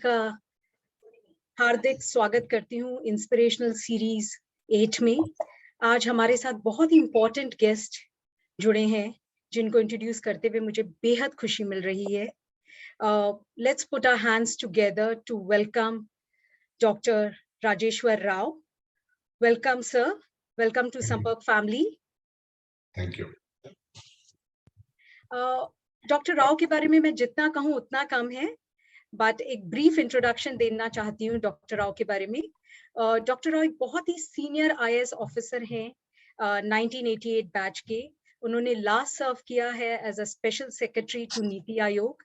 का हार्दिक स्वागत करती हूँ इंस्पिरेशनल सीरीज 8 में। आज हमारे साथ बहुत ही इम्पोर्टेंट गेस्ट जुड़े हैं जिनको इंट्रोड्यूस करते हुए मुझे बेहद खुशी मिल रही है। Let's put our hands together to welcome doctor Rajeshwar Rao. Welcome sir, welcome to Sampark family. Thank you. Doctor Rao के बारे में मैं जितना कहूँ उतना कम है, बट एक ब्रीफ इंट्रोडक्शन देना चाहती हूँ डॉक्टर राव के बारे में। डॉक्टर राव एक बहुत ही सीनियर आईएएस ऑफिसर हैं 1988 बैच के। उन्होंने लास्ट सर्व किया है as a special secretary to NITI Aayog.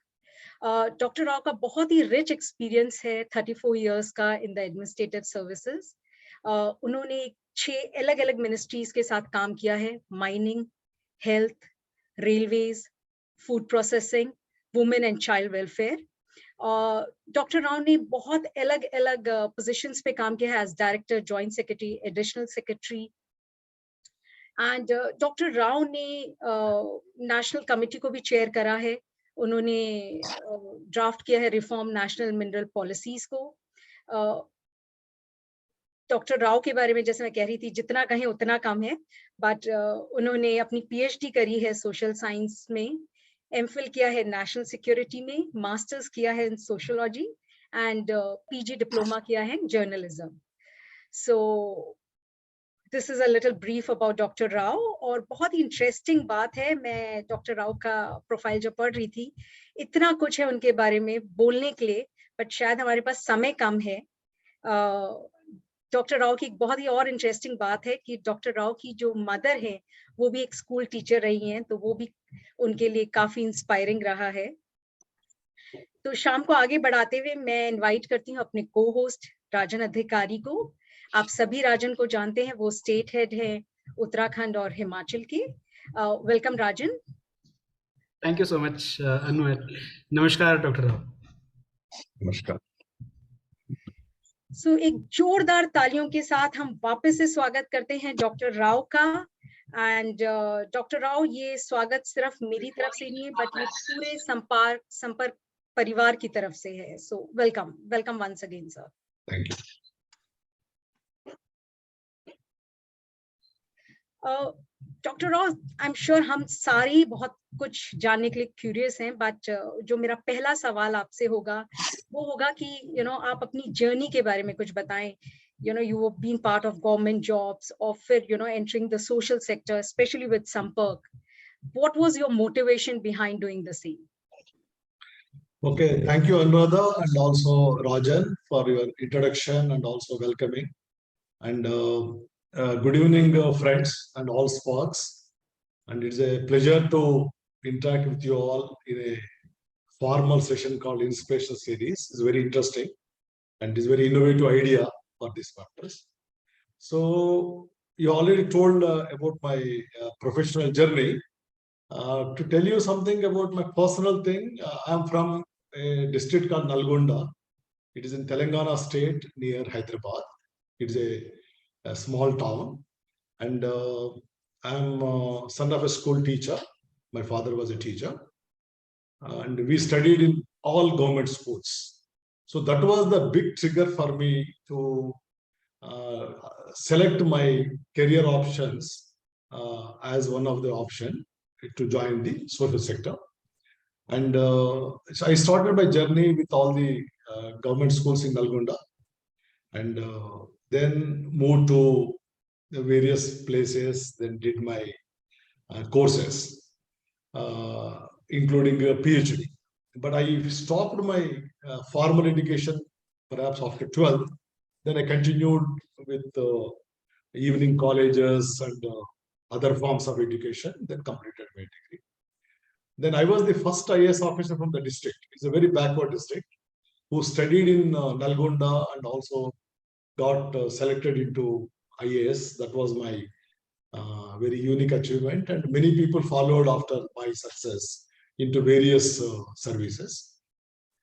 Doctor Rao का बहुत ही रिच एक्सपीरियंस है 34 इयर्स का इन द एडमिनिस्ट्रेटिव सर्विसेज। उन्होंने 6 अलग अलग मिनिस्ट्रीज के साथ काम किया है: mining, health, railways, food processing, women and child welfare. Doctor Rao ने बहुत अलग अलग पोजीशंस पे काम किया है as director, joint secretary, additional secretary. And doctor Rao ने नेशनल कमेटी को भी चेयर करा है। उन्होंने ड्राफ्ट किया है रिफॉर्म नेशनल मिनरल पॉलिसीज को। डॉक्टर राव के बारे में जैसे मैं कह रही थी, जितना कहें उतना कम है, बट उन्होंने अपनी पीएचडी करी है सोशल साइंस में, एमफिल किया है नेशनल सिक्योरिटी में, मास्टर्स किया है इन सोशियोलॉजी एंड पीजी डिप्लोमा किया है in journalism. So this is a little brief about doctor Rao. और बहुत ही इंटरेस्टिंग बात है, मैं डॉक्टर राव का प्रोफाइल जब पढ़ रही थी, इतना कुछ है उनके बारे में बोलने के लिए, बट शायद हमारे पास समय कम है। डॉक्टर राव की एक बहुत ही और इंटरेस्टिंग बात है कि डॉक्टर राव की जो मदर है वो भी एक स्कूल टीचर रही हैं, तो वो भी उनके लिए काफी इंस्पायरिंग रहा है। तो शाम को आगे बढ़ाते हुए मैं इनवाइट करती हूँ अपने को होस्ट राजन अधिकारी को। आप सभी राजन को जानते हैं, वो स्टेट हेड है उत्तराखंड और हिमाचल के। Welcome Rajan. Thank you so much Anu. नमस्कार डॉक्टर राव। नमस्कार। सो एक जोरदार तालियों के साथ हम वापस से स्वागत करते हैं डॉक्टर राव का। एंड डॉक्टर राव, ये स्वागत सिर्फ मेरी तरफ से नहीं है, बट ये पूरे संपर्क परिवार की तरफ से है। So welcome, welcome once again sir. Thank you. Doctor Rao, I am sure हम सारे बहुत कुछ जानने के लिए क्यूरियस हैं, बट जो मेरा पहला सवाल आपसे होगा वो होगा कि आप अपनी जर्नी के बारे में कुछ बताएं। You have been part of government jobs, or फिर entering the social sector, especially with Sampark. What was your motivation behind doing the same? Okay, thank you Anuradha and also Rajan for your introduction and also welcoming. And good evening friends and all sparks. And it's a pleasure to interact with you all in a formal session called Inspirational Series. It's very interesting and it's very innovative idea for this purpose. So you already told about my professional journey. To tell you something about my personal thing, I'm from a district called Nalgonda. It is in Telangana state near Hyderabad. It's a small town, and I'm son of a school teacher. My father was a teacher, and we studied in all government schools. So that was the big trigger for me to select my career options as one of the option to join the social sector. And so I started my journey with all the government schools in Nalgonda, and then moved to the various places, then did my courses, including a PhD. But I stopped my formal education perhaps after 12th. Then I continued with evening colleges and other forms of education, then completed my degree. Then I was the first IAS officer from the district. It's a very backward district, who studied in Nalgonda and also got selected into IAS. That was my very unique achievement, and many people followed after my success into various services.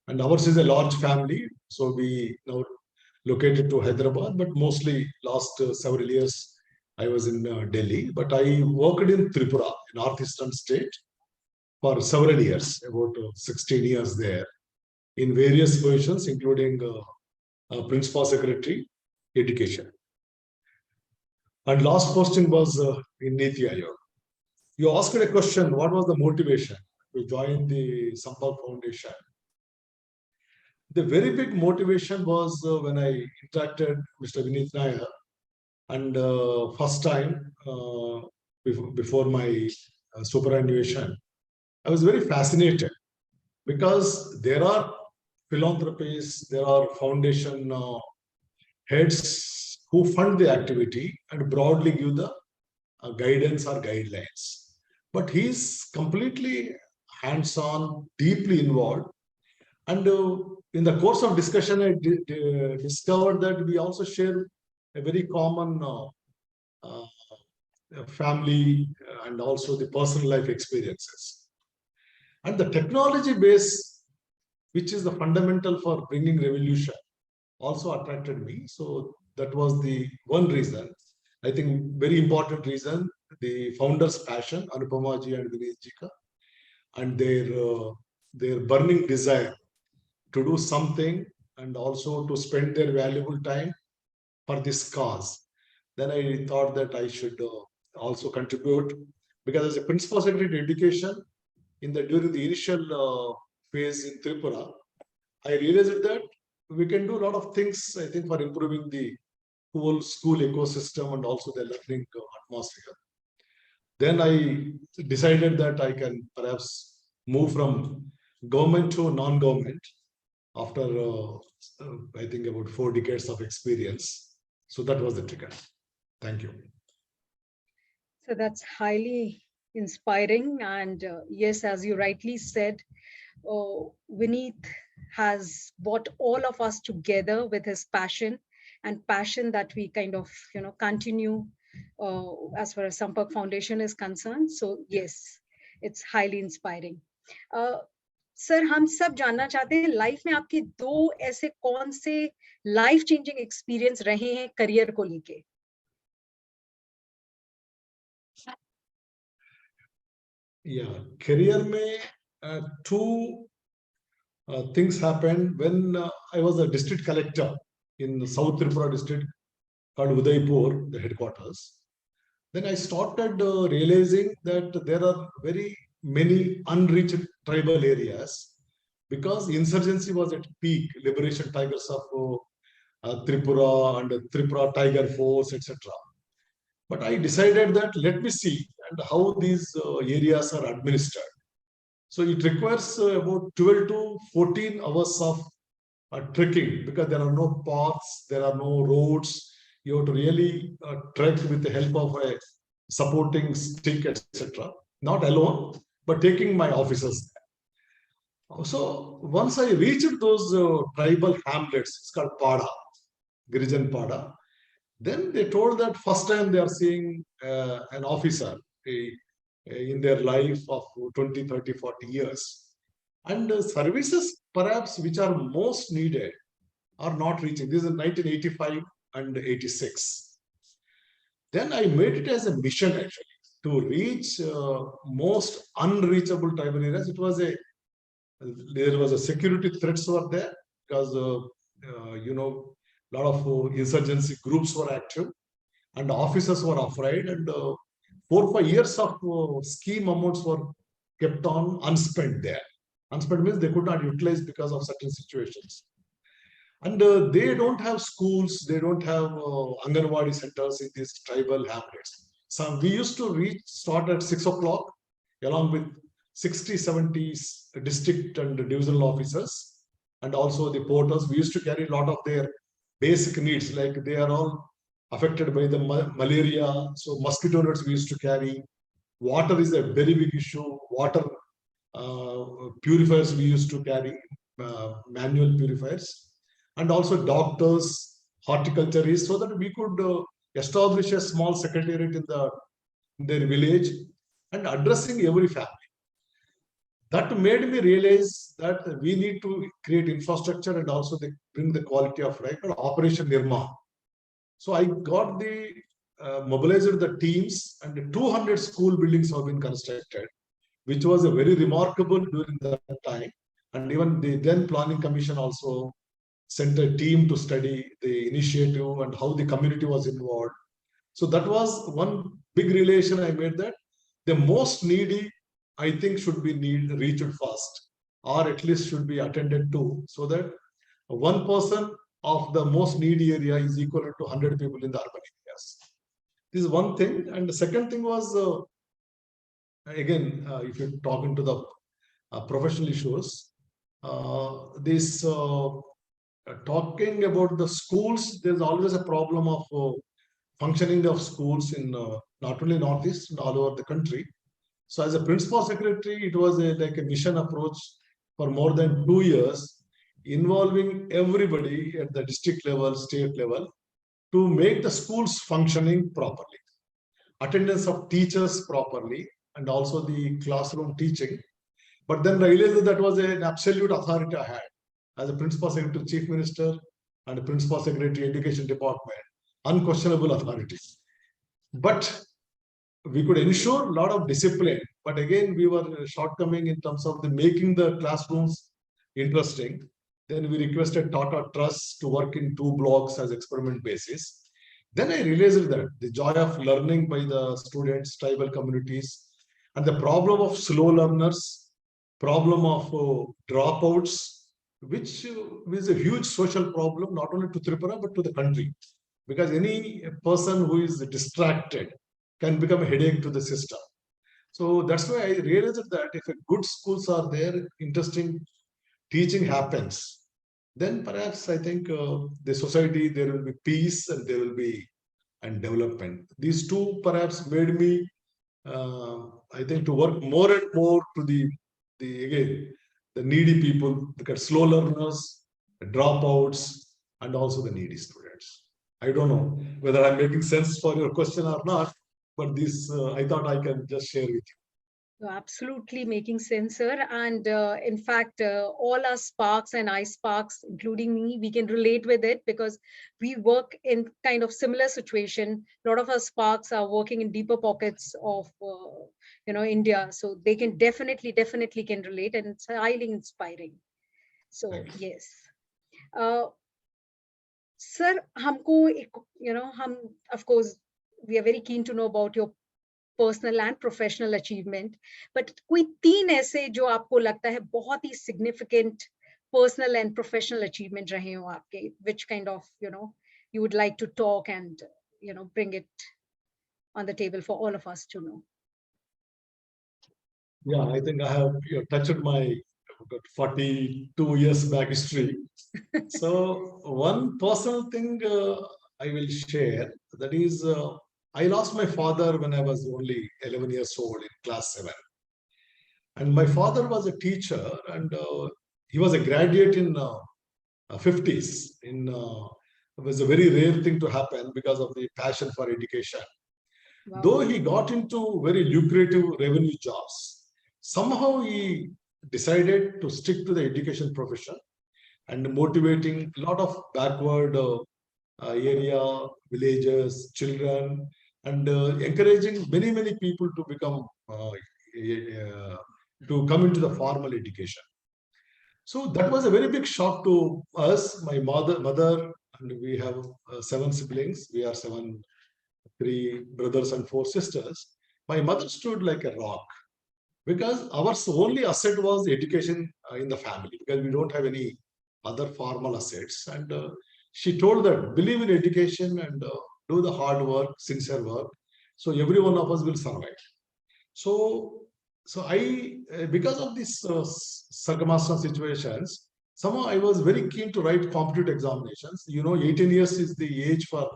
And ours is a large family, so we now located to Hyderabad, but mostly last several years I was in Delhi. But I worked in Tripura, a northeastern state, for several years, about 16 years there. in various positions, including Principal Secretary, Education. And last posting was in Niti Aayog. You asked a question, what was the motivation to join the Sampark Foundation? The very big motivation was when I interacted Mr. Vineet Nair, and first time before my superannuation, I was very fascinated because there are philanthropists, there are foundation heads who fund the activity and broadly give the guidance or guidelines. But he's completely hands-on, deeply involved. And in the course of discussion, I discovered that we also share a very common family and also the personal life experiences. And the technology base, which is the fundamental for bringing revolution, also attracted me. So that was the one reason. I think very important reason, the founders' passion, Anupama ji and Dinesh ji ka, and their burning desire to do something and also to spend their valuable time for this cause. Then I thought that I should also contribute, because as a Principal Secretary Education, during the initial phase in Tripura, I realized that we can do a lot of things, I think, for improving the whole school ecosystem and also the learning atmosphere. Then I decided that I can perhaps move from government to non-government after, I think, about 4 decades of experience. So that was the trigger. Thank you. So that's highly inspiring. And yes, as you rightly said, Vineet has brought all of us together with his passion, and passion that we kind of, continue as far as Sampark Foundation is concerned. So yes, it's highly inspiring. Sir, हम सब जानना चाहते हैं, life में आपके 2 ऐसे कौन से लाइफ चेंजिंग एक्सपीरियंस रहे हैं करियर को लेके? Yeah, career में 2 things happened when I was a district collector in South Tripura district called Udaipur, the headquarters. Then I started realizing that there are very many unreached tribal areas because insurgency was at peak, Liberation Tigers of Tripura and Tripura Tiger Force, etc. But I decided that let me see and how these areas are administered. So it requires about 12 to 14 hours of trekking because there are no paths, there are no roads. You have to really trek with the help of a supporting stick, etc. Not alone, but taking my officers there. So once I reached those tribal hamlets, it's called Pada, Girijan Pada. Then they told that first time they are seeing an officer in their life of 20, 30, 40 years. And services perhaps which are most needed are not reaching. This is 1985 and 86. Then I made it as a mission actually to reach most unreachable tribal areas. There was a security threats were there because a lot of insurgency groups were active and officers were afraid, and 4 or 5 years of scheme amounts were kept on unspent there. Unspent means they could not utilize because of certain situations. And they don't have schools, they don't have Anganwadi centers in these tribal hamlets. So we used to start at 6 o'clock along with 60, 70 district and divisional officers and also the porters. We used to carry a lot of their basic needs, like they are all affected by the malaria. So mosquito nets we used to carry. Water is a very big issue. Water purifiers we used to carry, manual purifiers. And also doctors, horticulturists, so that we could establish a small secretariat in their village and addressing every family. That made me realize that we need to create infrastructure and also bring the quality of life, Operation Nirma. So I got mobilized the teams, and 200 school buildings have been constructed, which was a very remarkable during that time. And even the then planning commission also sent a team to study the initiative and how the community was involved. So that was one big relation I made, that the most needy, I think, should be reached first, or at least should be attended to, so that one person of the most needy area is equal to 100 people in the urban areas. This is one thing. And the second thing was, again, if you talk into the professional issues, this talking about the schools, there's always a problem of functioning of schools in not only Northeast and all over the country. So as a principal secretary, it was like a mission approach for more than 2 years, involving everybody at the district level, state level, to make the schools functioning properly. Attendance of teachers properly, and also the classroom teaching. But then I realized that was an absolute authority I had as a principal secretary, chief minister, and a principal secretary, education department, unquestionable authorities. But we could ensure a lot of discipline, but again, we were shortcoming in terms of making the classrooms interesting. Then we requested Tata Trust to work in 2 blocks as experiment basis. Then I realized that the joy of learning by the students, tribal communities, and the problem of slow learners, problem of dropouts, which is a huge social problem, not only to Tripura, but to the country. Because any person who is distracted can become a headache to the system. So that's why I realized that if good schools are there, interesting teaching happens, then perhaps I think the society, there will be peace and there will be and development. These two perhaps made me, I think, to work more and more to the again, the needy people, because slow learners, dropouts, and also the needy students. I don't know whether I'm making sense for your question or not, but this I thought I can just share with you. Absolutely making sense, sir. And in fact, all our Sparks and iSparks, including me, we can relate with it because we work in kind of similar situation. A lot of our Sparks are working in deeper pockets of, India. So they can definitely can relate, and it's highly inspiring. So yes. Sir, of course, we are very keen to know about your personal and professional achievement, but कोई 3 ऐसे जो आपको लगता है बहुत ही significant personal and professional achievement रहे हो आपके, which kind of you would like to talk and bring it on the table for all of us to know? Yeah, I think I have touched my 42 years back history. So one personal thing I will share, that is, I lost my father when I was only 11 years old in class 7. And my father was a teacher, and he was a graduate in 50s. It was a very rare thing to happen because of the passion for education. Wow. Though he got into very lucrative revenue jobs, somehow he decided to stick to the education profession and motivating a lot of backward area, villages, children, and encouraging many people to become to come into the formal education. So that was a very big shock to us. My mother, and we have 7 siblings. We are 3 brothers and 4 sisters. My mother stood like a rock, because our only asset was education in the family, because we don't have any other formal assets. And she told that believe in education and do the hard work, sincere work, so every one of us will survive. So I, because of these circumstantial situations, somehow I was very keen to write competitive examinations. 18 years is the age for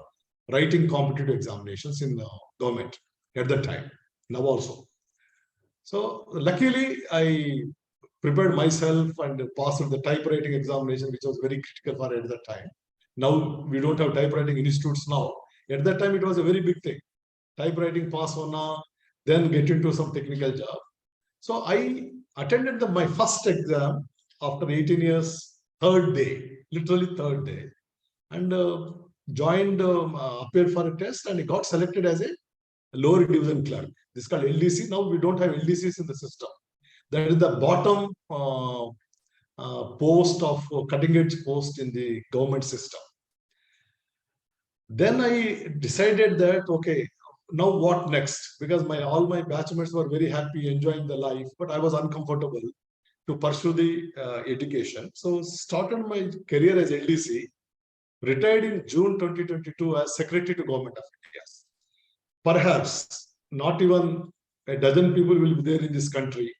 writing competitive examinations in government at that time, now also. So luckily, I prepared myself and passed the typewriting examination, which was very critical for at that time. Now we don't have typewriting institutes now. At that time, it was a very big thing. Typewriting pass on, then get into some technical job. So I attended my first exam after 18 years, 3rd day, literally 3rd day, and joined, appeared for a test, and got selected as a lower division clerk. This is called LDC. Now we don't have LDCs in the system. That is the bottom post of cutting edge post in the government system. Then I decided that, okay, now what next? Because all my batchmates were very happy, enjoying the life, but I was uncomfortable to pursue the education. So started my career as LDC, retired in June 2022 as Secretary to Government of India. Perhaps not even a dozen people will be there in this country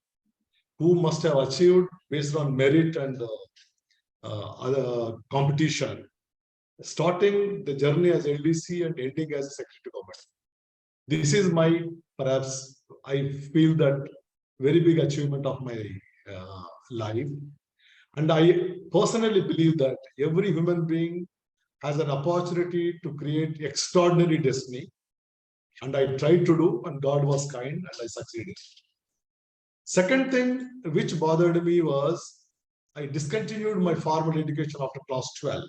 who must have achieved based on merit and other competition, starting the journey as LDC and ending as a Secretary to Government. This is my, perhaps, I feel that very big achievement of my life. And I personally believe that every human being has an opportunity to create extraordinary destiny. And I tried to do, and God was kind, and I succeeded. Second thing which bothered me was I discontinued my formal education after class 12.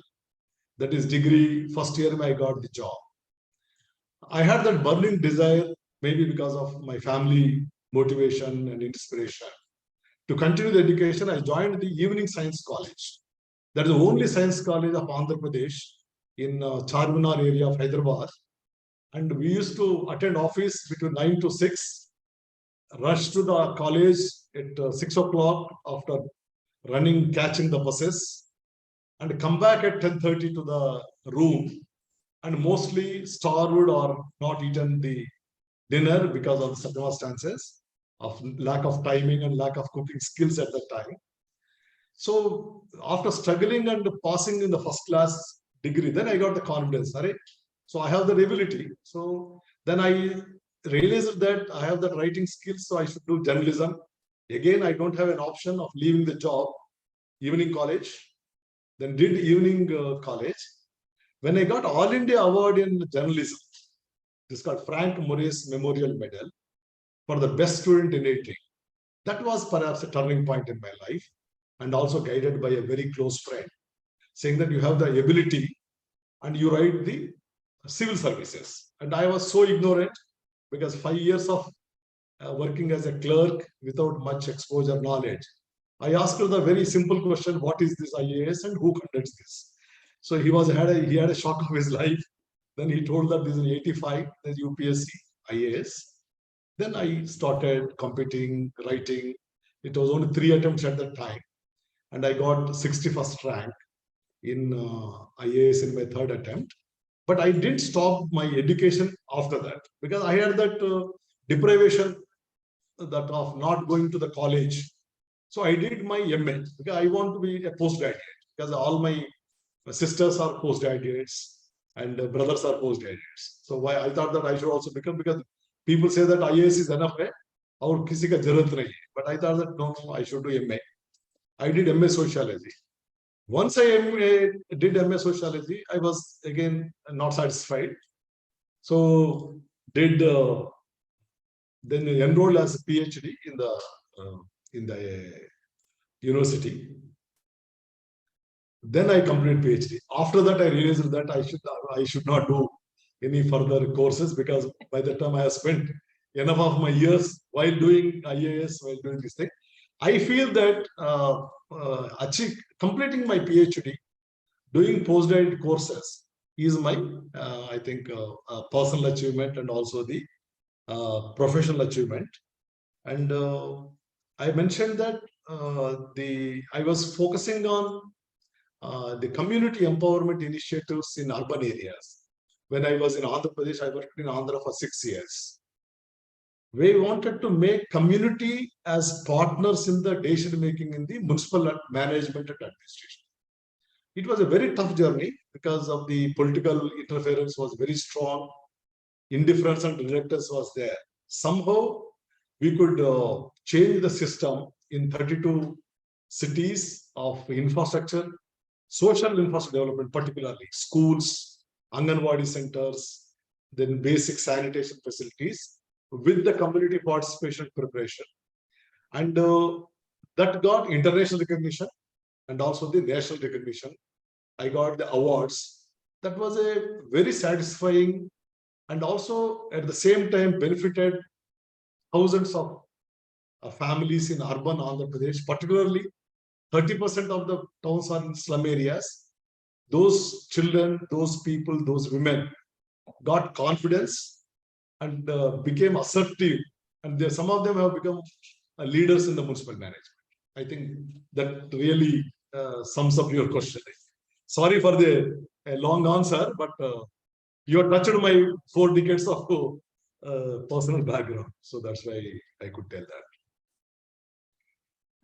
That is degree, first year I got the job. I had that burning desire, maybe because of my family motivation and inspiration. To continue the education, I joined the Evening Science College. That is the only science college of Andhra Pradesh in Charminar area of Hyderabad. And we used to attend office between 9 to 6, rush to the college at 6 o'clock after running, catching the buses, and come back at 10:30 to the room, and mostly starved or not eaten the dinner because of the circumstances of lack of timing and lack of cooking skills at that time. So after struggling and passing in the first class degree, then I got the confidence. Right? So I have the ability. So then I realized that I have the writing skills, so I should do journalism. Again, I don't have an option of leaving the job, evening college. Then did evening college. When I got All India Award in journalism, this is called Frank Morris Memorial Medal for the best student in 18. That was perhaps a turning point in my life, and also guided by a very close friend, saying that you have the ability and you write the civil services. And I was so ignorant because 5 years of working as a clerk without much exposure knowledge. I asked her the very simple question, what is this IAS and who conducts this? So he had a shock of his life. Then he told that this is 85, the UPSC IAS. Then I started competing, writing. It was only 3 attempts at that time. And I got 61st rank in IAS in my 3rd attempt. But I didn't stop my education after that because I had that deprivation that of not going to the college. So I did my MA because I want to be a postgraduate because all my sisters are postgraduates and brothers are postgraduates. So why I thought that I should also become, because people say that IAS is enough, और किसी का जरूरत नहीं है. But I thought that no, I should do MA. I did MA Sociology. Once I did MA Sociology, I was again not satisfied. So did then enrolled as a PhD in the university. Then I completed PhD. After that, I realized that I should not do any further courses because by the time I have spent enough of my years while doing IAS, while doing this thing, I feel that completing my PhD, doing postgraduate courses is my, I think, personal achievement and also the professional achievement. And I mentioned that I was focusing on the community empowerment initiatives in urban areas. When I was in Andhra Pradesh, I worked in Andhra for 6 years. We wanted to make community as partners in the decision making in the municipal management and administration. It was a very tough journey because of the political interference was very strong. Indifference and reluctance was there. Somehow we could change the system in 32 cities of infrastructure, social infrastructure development, particularly schools, Anganwadi centers, then basic sanitation facilities with the community participation preparation. And that got international recognition and also the national recognition. I got the awards. That was a very satisfying and also at the same time benefited thousands of families in urban Andhra Pradesh, particularly 30% of the towns are in slum areas. Those children, those people, those women got confidence and became assertive. And some of them have become leaders in the municipal management. I think that really sums up your question. Sorry for the long answer, but you have touched my 4 decades of personal background. So that's why I could tell that.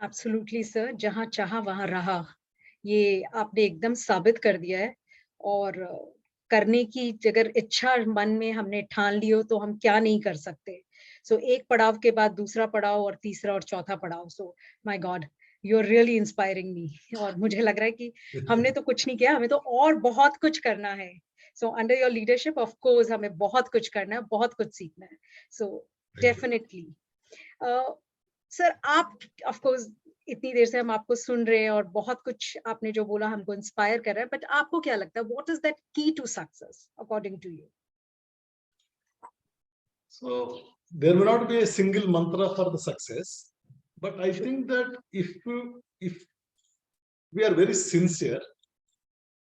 Absolutely, sir. जहाँ चाहा वहाँ रहा, ये आपने एकदम साबित कर दिया है। और करने की अगर इच्छा मन में हमने ठान ली हो तो हम क्या नहीं कर सकते। सो एक पड़ाव के बाद दूसरा पड़ाव और तीसरा और चौथा पड़ाव। So my god, you are really inspiring me. और मुझे लग रहा है कि हमने तो कुछ नहीं किया, हमें तो और बहुत कुछ करना है। So under your leadership of course हमें बहुत कुछ करना है, बहुत कुछ सीखना है। सो डेफिनेटली सर, आप ऑफ कोर्स इतनी देर से हम आपको सुन रहे हैं और बहुत कुछ आपने जो बोला हमको इंस्पायर कर रहा है, बट आपको क्या लगता है, what is that key to success according to you? So there will not be a single mantra for the success, but I think that if we are very sincere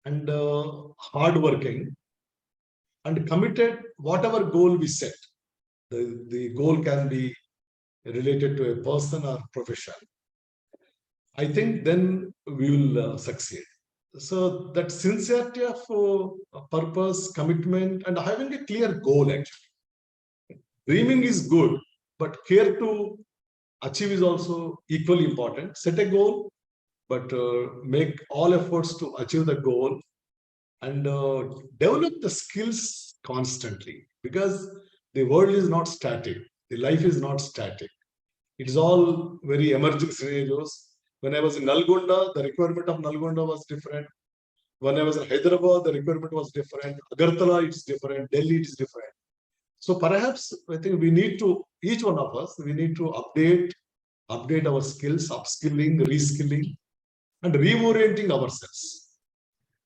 and hardworking and committed, whatever goal we set, the goal can be related to a person or profession, I think then we will succeed. So that sincerity of purpose, commitment, and having a clear goal actually. Dreaming is good, but care to achieve is also equally important. Set a goal, but make all efforts to achieve the goal and develop the skills constantly, because the world is not static. The life is not static. It is all very emerging scenarios. When I was in Nalgonda, the requirement of Nalgonda was different. When I was in Hyderabad, the requirement was different. Agartala, it's different. Delhi, it is different. So perhaps I think we need to, each one of us, we need to update our skills, upskilling, reskilling, and reorienting ourselves.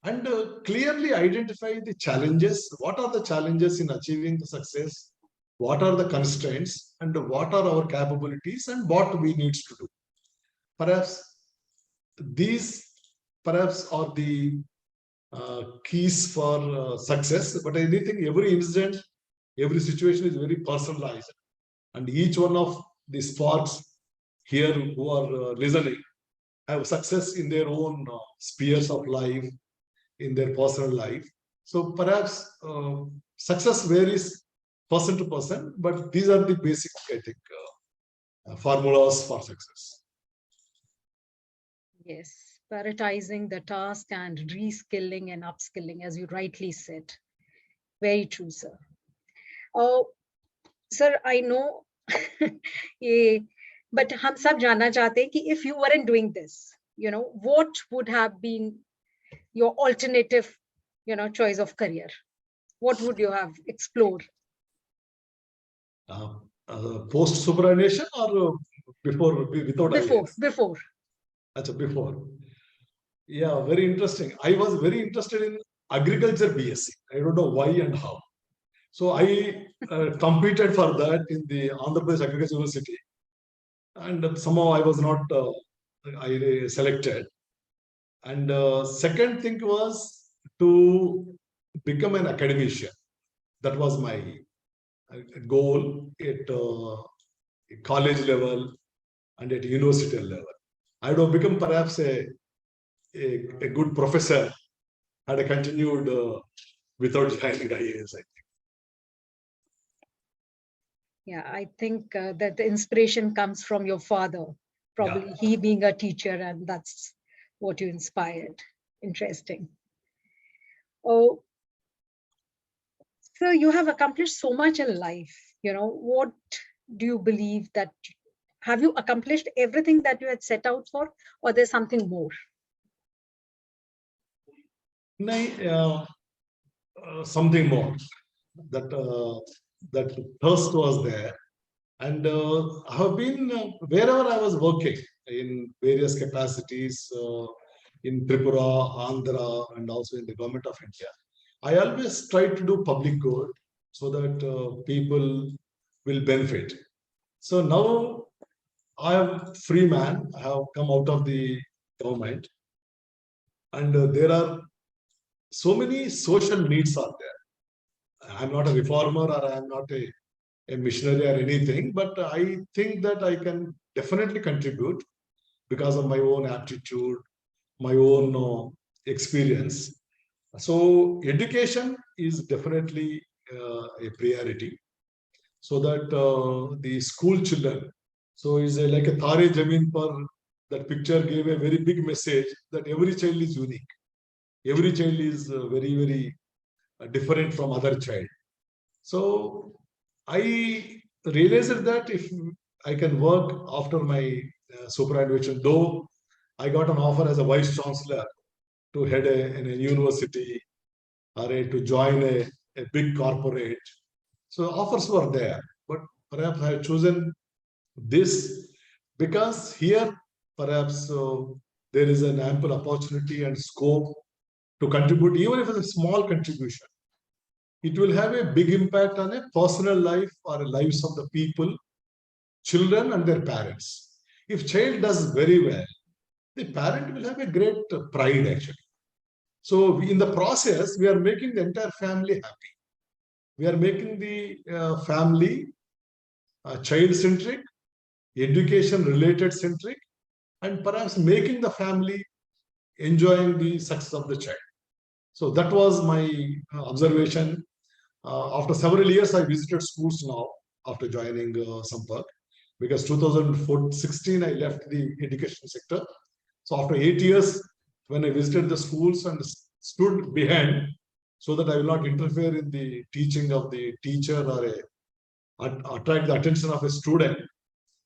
And clearly identify the challenges. What are the challenges in achieving the success? What are the constraints? And what are our capabilities? And what we need to do? Perhaps these are the keys for success. But I think every incident, every situation is very personalized. And each one of the sparks here who are listening have success in their own spheres of life, in their personal life. So perhaps success varies person to person, but these are the basic, I think, formulas for success. Yes, prioritizing the task and reskilling and upskilling, as you rightly said. Very true, sir. Oh, sir, I know ये, but हम सब जानना चाहते हैं कि if you weren't doing this, you know, what would have been your alternative, you know, choice of career? What would you have explored? Post superannuation or before, without IAS? Before. Achha, before. Yeah, very interesting. I was very interested in agriculture BSc. I don't know why and how. So I competed for that in the Andhra Pradesh Agriculture University, and somehow I was not selected. And second thing was to become an academician. That was my goal at college level and at university level. I would have become perhaps a good professor had I continued without joining IAS, I think. Yeah, I think that the inspiration comes from your father, probably he being a teacher, and that's what you inspired. Interesting. Oh, so you have accomplished so much in life. You know, what do you believe that, have you accomplished everything that you had set out for, or there's something more? Something more. That thirst was there. And I have been, wherever I was working in various capacities, in Tripura, Andhra, and also in the government of India, I always try to do public good so that people will benefit. So now I am free man. I have come out of the government. And there are so many social needs are there. I'm not a reformer or I'm not a missionary or anything, but I think that I can definitely contribute because of my own aptitude, my own experience. So education is definitely a priority, so that the school children, so is like a Tare Jamin Par, that picture gave a very big message that every child is unique. Every child is very, very different from other child. So I realized that if I can work after my superannuation, though I got an offer as a vice chancellor to head in a university or to join a big corporate. So offers were there, but perhaps I have chosen this because here perhaps there is an ample opportunity and scope to contribute, even if it's a small contribution. It will have a big impact on a personal life or lives of the people, children and their parents. If child does very well, the parent will have a great pride actually. So in the process, we are making the entire family happy. We are making the family child-centric, education-related centric, and perhaps making the family enjoying the success of the child. So that was my observation. After several years, I visited schools now after joining Sampark, because 2016 I left the education sector. So after 8 years, when I visited the schools and stood behind, so that I will not interfere in the teaching of the teacher or attract the attention of a student.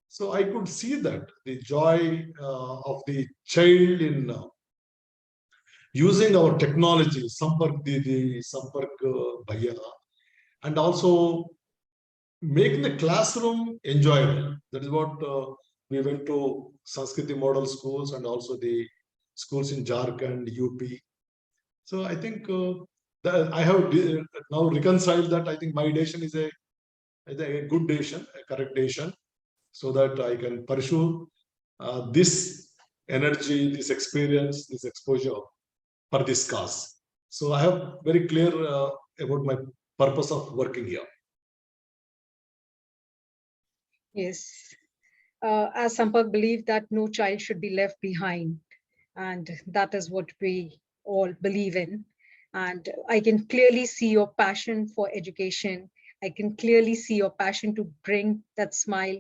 So I could see that the joy of the child in using our technology, Sampark Didi, Sampark Bhaiya, and also making the classroom enjoyable. That is what we went to Sanskriti model schools and also the schools in Jharkhand, UP. So I think that I have now reconciled that. I think my decision is a good decision, a correct decision, so that I can pursue this energy, this experience, this exposure for this cause. So I have very clear about my purpose of working here. Yes. As Sampark believe that no child should be left behind. And that is what we all believe in. And I can clearly see your passion for education. I can clearly see your passion to bring that smile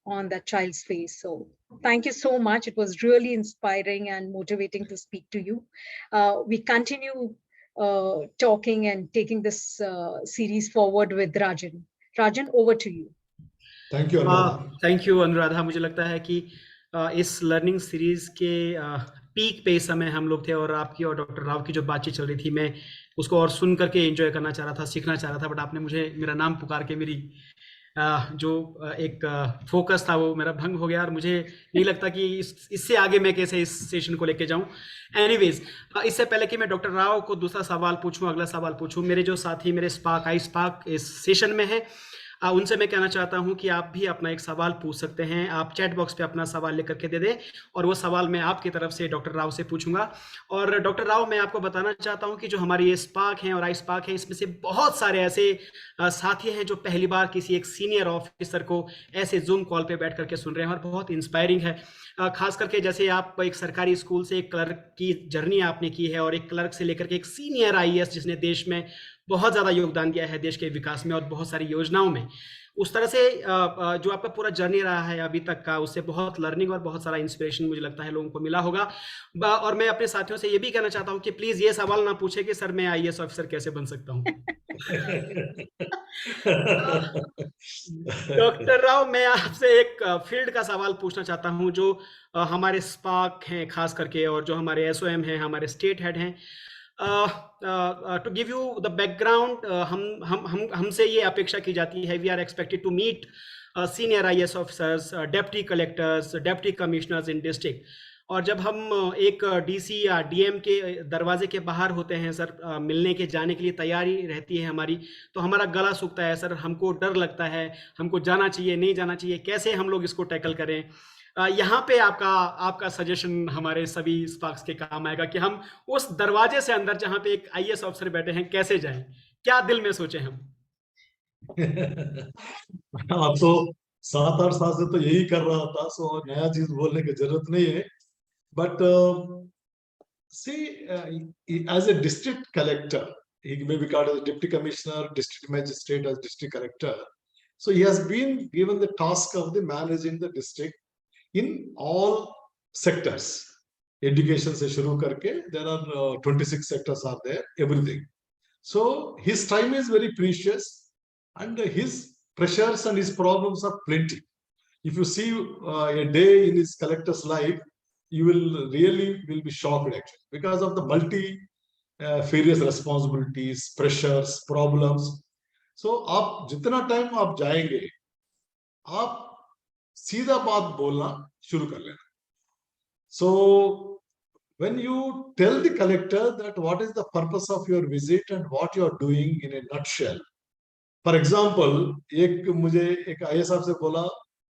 on that child's face. So thank you so much. It was really inspiring and motivating to speak to you. We continue talking and taking this series forward with Rajan. Rajan, over to you. Thank you, Anuradha. Thank you Anuradha. मुझे लगता है कि इस learning series के peak पे इस समय हम लोग थे, और आपकी और डॉक्टर राव की जो बातचीत चल रही थी, मैं उसको और सुन करके एंजॉय करना चाह रहा था, सीखना चाह रहा था, बट आपने मुझे मेरा नाम पुकार के मेरी जो एक फोकस था वो मेरा भंग हो गया, और मुझे नहीं लगता कि इससे आगे मैं कैसे इस सेशन को लेके जाऊं. एनीवेज, इससे पहले कि मैं डॉक्टर राव को दूसरा सवाल पूछूं, अगला सवाल पूछूं, मेरे जो साथी मेरे स्पार्क इस सेशन में है, उनसे मैं कहना चाहता हूं कि आप भी अपना एक सवाल पूछ सकते हैं. आप चैट बॉक्स पे अपना सवाल लेकर के दे दें, और वो सवाल मैं आपकी तरफ से डॉक्टर राव से पूछूंगा. और डॉक्टर राव, मैं आपको बताना चाहता हूं कि जो हमारी ये स्पार्क हैं और आई स्पार्क हैं, इसमें से बहुत सारे ऐसे साथी हैं जो पहली बार किसी एक सीनियर ऑफिसर को ऐसे जूम कॉल पे बैठ करके सुन रहे हैं, और बहुत इंस्पायरिंग है. खास करके जैसे आप एक सरकारी स्कूल से एक क्लर्क की जर्नी आपने की है, और एक क्लर्क से लेकर के एक सीनियर आईएएस जिसने देश में बहुत ज़्यादा योगदान दिया है देश के विकास में और बहुत सारी योजनाओं में, उस तरह से जो आपका पूरा जर्नी रहा है अभी तक का, उससे बहुत लर्निंग और बहुत सारा इंस्पिरेशन मुझे लगता है लोगों को मिला होगा. और मैं अपने साथियों से ये भी कहना चाहता हूँ कि प्लीज़ ये सवाल ना पूछे कि सर मैं आईएएस ऑफिसर कैसे बन सकता हूँ. डॉक्टर राव, मैं आपसे एक फील्ड का सवाल पूछना चाहता हूँ, जो हमारे स्पार्क हैं खास करके, और जो हमारे एसओएम हैं, हमारे स्टेट हेड हैं. To give you the background, हमसे ये अपेक्षा की जाती है, we are expected to meet senior IAS officers, deputy collectors, deputy commissioners in district. और जब हम एक डीसी या डीएम के दरवाजे के बाहर होते हैं सर, मिलने के जाने के लिए तैयारी रहती है हमारी, तो हमारा गला सूखता है सर, हमको डर लगता है, हमको जाना चाहिए नहीं जाना चाहिए, कैसे हम लोग इसको टैकल करें. यहाँ पे आपका सजेशन हमारे सभी स्पार्क्स के काम आएगा कि हम उस दरवाजे से अंदर जहां पे एक आईएएस ऑफिसर बैठे हैं कैसे जाएं, क्या दिल में सोचे हम। आप तो 7-8 साल से तो यही कर रहा था, सो नया चीज बोलने की जरूरत नहीं है. But see, as a district collector, he may be called as deputy commissioner, district magistrate, as district collector. So he has been given the task of the managing the district in all sectors. Education se shuru karke, there are 26 sectors are there, everything. So his time is very precious, and his pressures and his problems are plenty. If you see a day in his collector's life, you will really be shocked actually, because of the various responsibilities, pressures, problems. So आप जितना time आप जाएंगे, आप सीधा बात बोलना शुरू कर लेना. So when you tell the collector that what is the purpose of your visit and what you are doing in a nutshell. For example, मुझे एक आईएएस साहब से बोला,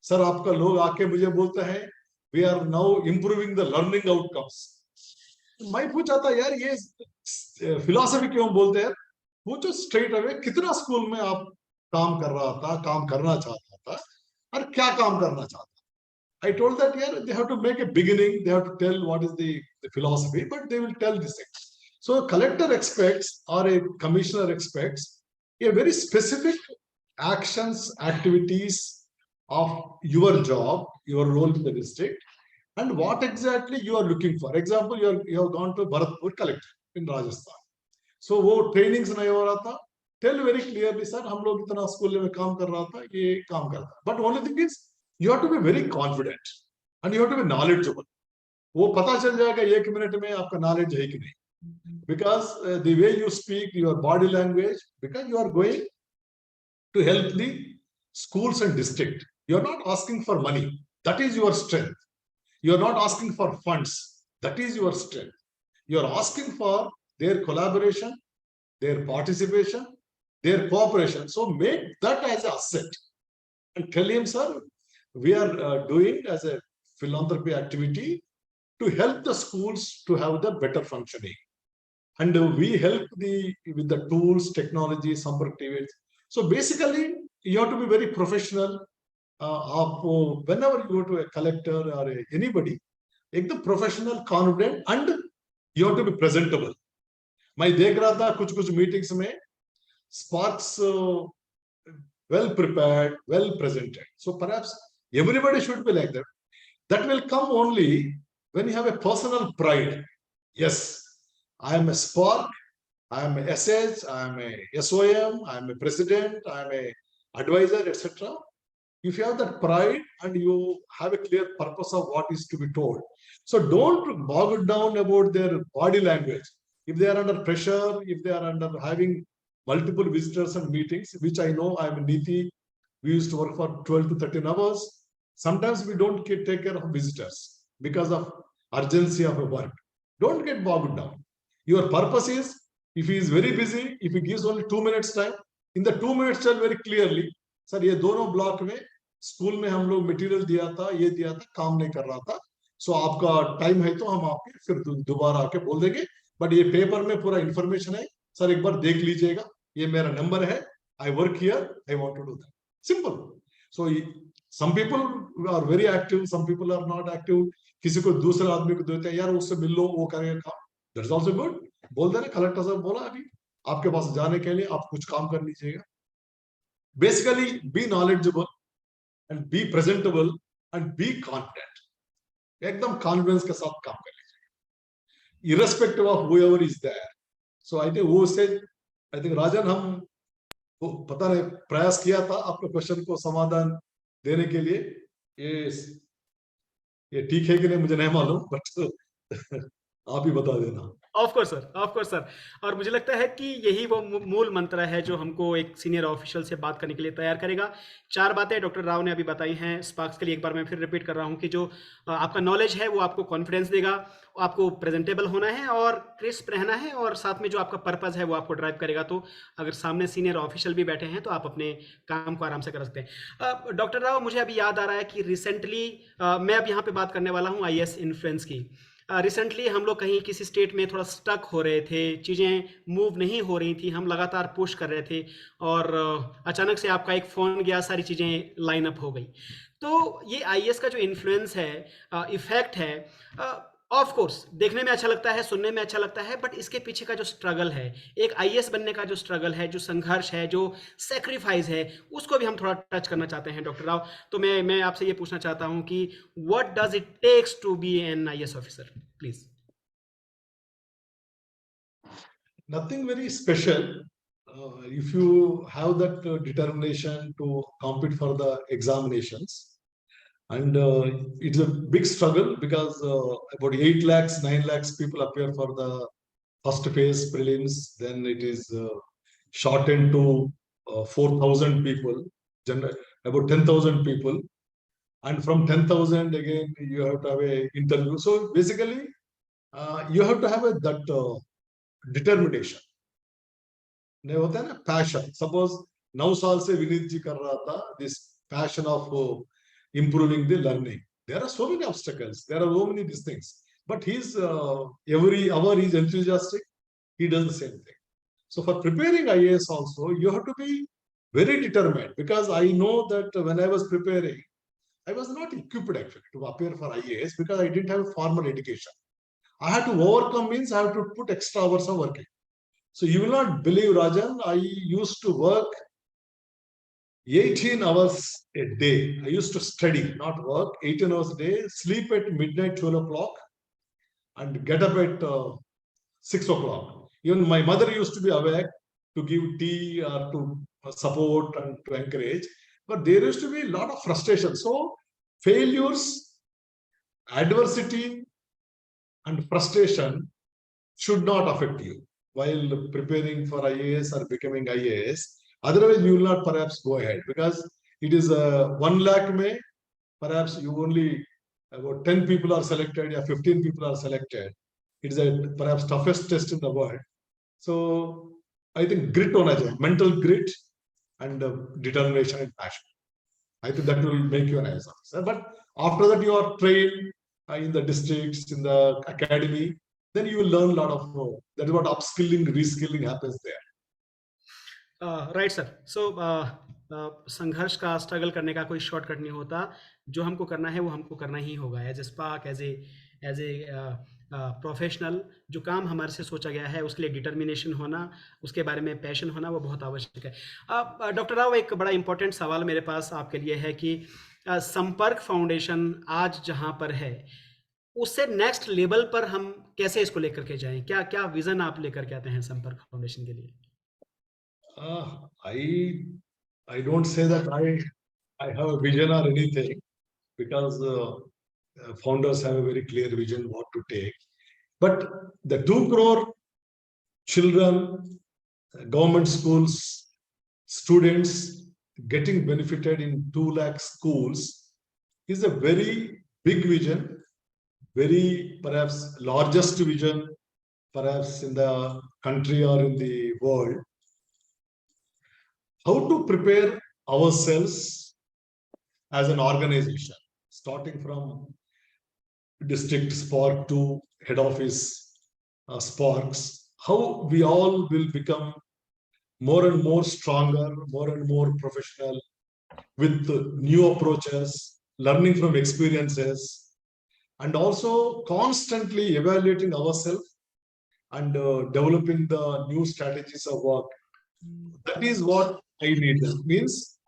सर आपका लोग आके मुझे बोलते हैं we are now improving the learning outcomes. मैं पूछा था यार ये फिलॉसफी क्यों बोलते हैं, पूछो स्ट्रेट अवे कितना स्कूल में आप काम कर रहा था, काम करना चाहता था और क्या काम करना चाहता. I told that yeah, they have to make a beginning, they have to tell what is the philosophy, but they will tell this thing. So a collector expects or a commissioner expects a very specific actions, activities of your job, your role in the district, and what exactly you are looking for. Example, you have gone to Bharatpur collector in Rajasthan. So वो trainings नहीं हो रहा था. Tell very clearly, sir, हम लोग इतना school में काम कर रहा था, ये काम करता. But only thing is, you have to be very confident and you have to be knowledgeable. वो पता चल जाएगा 1 मिनट में आपका knowledge है कि नहीं. Because the way you speak, your body language, because you are going to help the schools and district. You are not asking for money. That is your strength. You are not asking for funds. That is your strength. You are asking for their collaboration, their participation, their cooperation. So make that as an asset and tell him, sir, we are doing as a philanthropy activity to help the schools to have the better functioning. And we help with the tools, technology, Sampark TV. So basically, you have to be very professional. Whenever you go to a collector or anybody, एकदम professional, confident, and you have to be presentable. मैं देख रहा था कुछ meetings में Sparks well prepared, well presented. So perhaps everybody should be like that. That will come only when you have a personal pride. Yes, I am a Spark, I am a SH, I am a SOM, I am a president, I am a advisor, etc. If you have that pride and you have a clear purpose of what is to be told. So don't bog down about their body language. If they are under pressure, if they are under having multiple visitors and meetings, which I know, I am in Niti, we used to work for 12 to 13 hours. Sometimes we don't take care of visitors because of urgency of a work. Don't get bogged down. Your purpose is, if he is very busy, if he gives only 2 minutes time, in the 2 minutes tell very clearly, sir, ये दोनों block में school में हम लोग material दिया था, ये दिया था, काम नहीं कर रहा था. सो आपका टाइम है तो हम आपके फिर दोबारा आके बोल देंगे, बट ये पेपर में पूरा इंफॉर्मेशन है, सर एक बार देख लीजिएगा, ये मेरा नंबर है, I work here, I want to do that. Simple. So some people are very active, some people are not active. किसी को दूसरे आदमी को देते हैं, यार उससे मिल लो, वो करेगा काम. That's also good. बोल देना, कलेक्टर साहब बोला अभी आपके पास जाने के लिए आप कुछ काम कर लीजिएगा. Basically, be knowledgeable and be presentable and be confident. एकदम confidence के साथ काम कर लीजिएगा. Irrespective of whoever is there. So I think वो से I think राजन हम पता नहीं प्रयास किया था आपके क्वेश्चन को समाधान देने के लिए. ये ठीक है कि नहीं मुझे नहीं मालूम, बट आप ही बता देना. Of course sir, of course sir. और मुझे लगता है कि यही वो मूल मंत्र है जो हमको एक सीनियर ऑफिशियल से बात करने के लिए तैयार करेगा। 4 बातें डॉक्टर राव ने अभी बताई हैं स्पार्क्स के लिए। एक बार मैं फिर रिपीट कर रहा हूँ कि जो आपका नॉलेज है वो आपको कॉन्फिडेंस देगा, आपको प्रेजेंटेबल होना है और क्रिस्प रहना है, और साथ में जो आपका पर्पस है वो आपको ड्राइव करेगा। तो अगर सामने सीनियर ऑफिशियल भी बैठे हैं तो आप अपने काम को आराम से कर सकते हैं। डॉक्टर राव, मुझे अभी याद आ रहा है कि रिसेंटली मैं अब यहाँ पे बात करने वाला हूँ आईएएस इन्फ्लुएंस की। रिसेंटली हम लोग कहीं किसी स्टेट में थोड़ा स्टक हो रहे थे, चीज़ें मूव नहीं हो रही थी, हम लगातार पुश कर रहे थे, और अचानक से आपका एक फ़ोन गया, सारी चीज़ें लाइन अप हो गई। तो ये आईएएस का जो इन्फ्लुएंस है, इफेक्ट है, ऑफ कोर्स देखने में अच्छा लगता है, सुनने में अच्छा लगता है, बट इसके पीछे का जो स्ट्रगल है, एक आईएएस बनने का जो स्ट्रगल है, जो संघर्ष है, जो सेक्रीफाइस है, उसको भी हम थोड़ा टच करना चाहते हैं डॉक्टर राव। तो मैं आपसे ये पूछना चाहता हूँ कि what does it takes to be an IAS officer, please. Nothing very special. If you have that determination to compete for the examinations, and it's a big struggle because about 8 lakhs, 9 lakhs people appear for the first phase prelims, then it is shortened to 4,000 people, about 10,000 people, and from 10,000 again you have to have a interview. So basically, you have to have that determination. नहीं होता है ना, passion. Suppose 9 साल से विनीत जी कर रहा था this passion of improving the learning. There are so many obstacles, there are so many these things, but he's every hour he's enthusiastic, he does the same thing. So for preparing IAS also you have to be very determined, because I know that when I was preparing I was not equipped actually to appear for IAS because I didn't have a formal education. I had to overcome, means I have to put extra hours of working. So you will not believe, Rajan, I used to work 18 hours a day. I used to study, not work, 18 hours a day, sleep at midnight, 12 o'clock, and get up at 6 o'clock. Even my mother used to be awake to give tea or to support and to encourage. But there used to be a lot of frustration. So failures, adversity, and frustration should not affect you while preparing for IAS or becoming IAS. Otherwise, you will not perhaps go ahead, because it is 1 lakh may perhaps you only about 10 people are selected or 15 people are selected. It is a perhaps toughest test in the world. So I think grit on mental grit and determination and passion. I think that will make you an IAS officer. But after that, you are trained in the districts, in the academy, then you will learn a lot of that is what upskilling, reskilling happens there. Right sir. So संघर्ष का, struggle करने का कोई shortcut नहीं होता। जो हमको करना है वो हमको करना ही होगा, as a spark, as a professional. जो काम हमारे से सोचा गया है उसके लिए डिटर्मिनेशन होना, उसके बारे में पैशन होना, वो बहुत आवश्यक है। डॉक्टर राव, एक बड़ा इंपॉर्टेंट सवाल मेरे पास आपके लिए है कि संपर्क फाउंडेशन आज जहाँ पर है उससे नेक्स्ट लेवल पर हम कैसे इसको लेकर के जाएं? क्या क्या विजन आप लेकर के आते हैं संपर्क फाउंडेशन के लिए? I don't say that I have a vision or anything, because founders have a very clear vision what to take. But the 2 crore children, government schools, students getting benefited in 2 lakh schools is a very big vision, very perhaps largest vision perhaps in the country or in the world. How to prepare ourselves as an organization, starting from district Spark to head office Sparks, how we all will become more and more stronger, more and more professional, with new approaches, learning from experiences, and also constantly evaluating ourselves and developing the new strategies of work. That is what I need. That means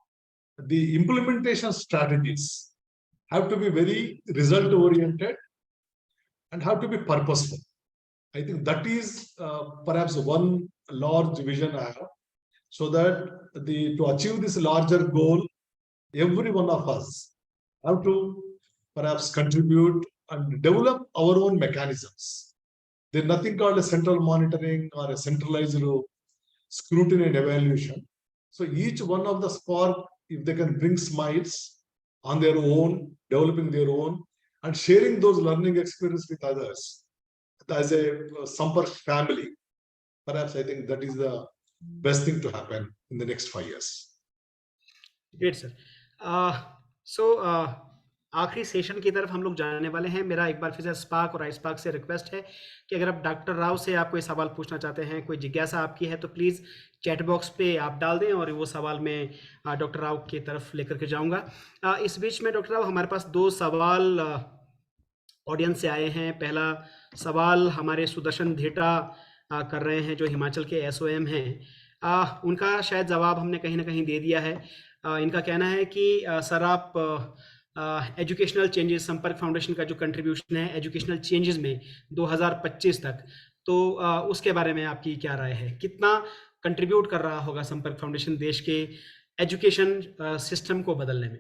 the implementation strategies have to be very result oriented and have to be purposeful. I think that is perhaps one large vision I have, so that to achieve this larger goal, every one of us have to perhaps contribute and develop our own mechanisms There's nothing called a central monitoring or a centralized scrutiny and evaluation. So each one of the Spark, if they can bring smiles on their own, developing their own, and sharing those learning experience with others as a Sampark family, perhaps I think that is the best thing to happen in the next 5 years. Great sir. So आखिरी session की तरफ हम लोग जाने वाले हैं. मेरा एक बार फिर से स्पार्क और आईस्पार्क से रिक्वेस्ट है कि अगर आप डॉक्टर राव से आप कोई सवाल पूछना चाहते हैं, कोई जिज्ञासा आपकी है, तो प्लीज़ चैट बॉक्स पे आप डाल दें और वो सवाल मैं डॉक्टर राव की तरफ लेकर के जाऊंगा. इस बीच में डॉक्टर राव, हमारे पास 2 सवाल ऑडियंस से आए हैं. पहला सवाल हमारे सुदर्शन धेटा कर रहे हैं, जो हिमाचल के एसओएम हैं. उनका शायद जवाब हमने कहीं ना कहीं दे दिया है. इनका कहना है कि सर आप एजुकेशनल चेंजेस, संपर्क फाउंडेशन का जो कंट्रीब्यूशन है एजुकेशनल चेंजेस में 2025 तक, तो उसके बारे में आपकी क्या राय है? कितना कंट्रीब्यूट कर रहा होगा संपर्क फाउंडेशन देश के एजुकेशन सिस्टम को बदलने में?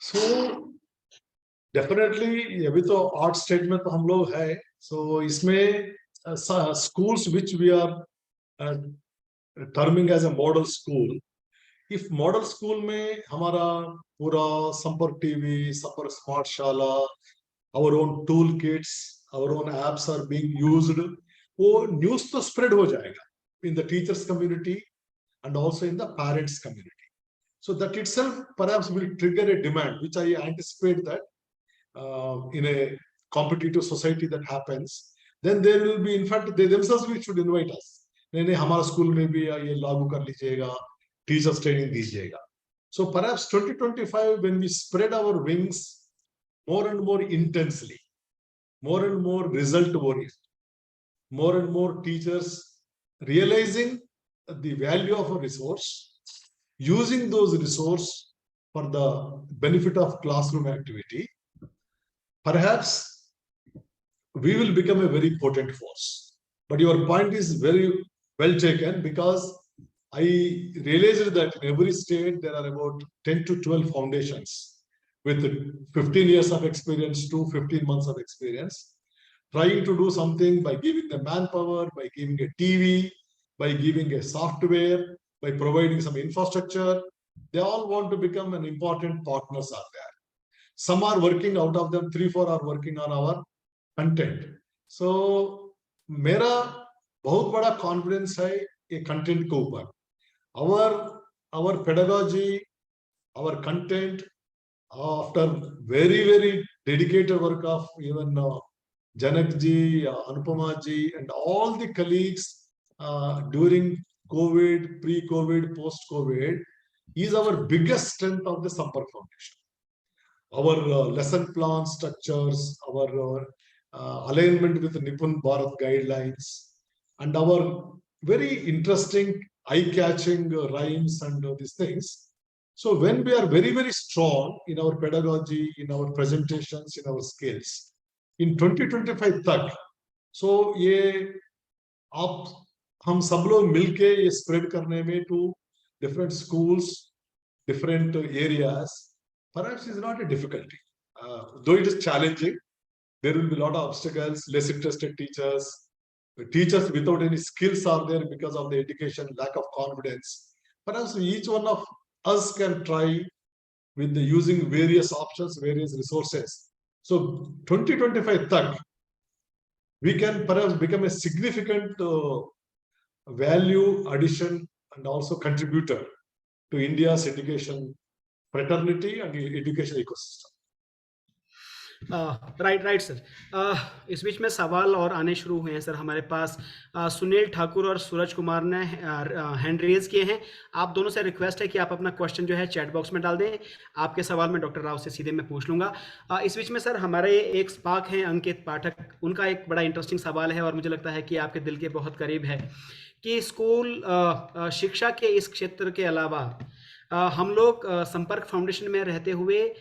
सो डेफिनेटली अभी तो आर्ट स्टेट में तो हम लोग है. सो इसमें schools which we are terming as a model school, if model school में हमारा पूरा संपर्क टीवी, संपर्क स्मार्ट शाला, our own tool kits, our own apps are being used, वो न्यूज़ तो स्प्रेड हो जाएगा in the teachers community and also in the parents community. So that itself perhaps will trigger a demand, which I anticipate that in a competitive society that happens, then there will be, in fact, they themselves should invite us. नहीं हमारा school में भी ये लागू कर लीजिएगा, teachers training दीजिएगा. So perhaps 2025, when we spread our wings more and more intensely, more and more result oriented, more and more teachers realizing the value of a resource, using those resources for the benefit of classroom activity, perhaps we will become a very potent force. But your point is very well taken, because I realized that in every state there are about 10 to 12 foundations with 15 years of experience to 15 months of experience, trying to do something by giving them manpower, by giving a TV, by giving a software, by providing some infrastructure. They all want to become an important partners out there. Some are working, out of them 3-4 are working on our content. So मेरा बहुत बड़ा confidence है ये content के ऊपर. our pedagogy, our content, after very dedicated work of even Janak ji, Anupama ji, and all the colleagues during COVID, pre-COVID, post-COVID, is our biggest strength of the Sampark Foundation. Our lesson plan structures, our alignment with the Nipun Bharat guidelines, and our very interesting, eye-catching rhymes and these things. So when we are very strong in our pedagogy, in our presentations, in our skills, in 2025 तक, so ये आप हम सब लोग मिलके ये spread करने में to different schools, different areas, perhaps is not a difficulty. Though it is challenging, there will be a lot of obstacles, less interested teachers, teachers without any skills are there because of the education, lack of confidence. Perhaps each one of us can try with the using various options, various resources. So 2025 tak, we can perhaps become a significant value addition and also contributor to India's education fraternity and education ecosystem. Right sir. इस बीच में सवाल और आने शुरू हुए हैं sir. हमारे पास सुनील ठाकुर और सूरज कुमार ने हैंड रेज किए हैं. आप दोनों से रिक्वेस्ट है कि आप अपना क्वेश्चन जो है चैट बॉक्स में डाल दें. आपके सवाल में डॉक्टर राव से सीधे मैं पूछ लूंगा. इस बीच में सर हमारे एक स्पार्क हैं अंकित पाठक, उनका एक बड़ा इंटरेस्टिंग सवाल है और मुझे लगता है कि आपके दिल के बहुत करीब है कि स्कूल शिक्षा के इस क्षेत्र के अलावा हम लोग संपर्क फाउंडेशन में रहते हुए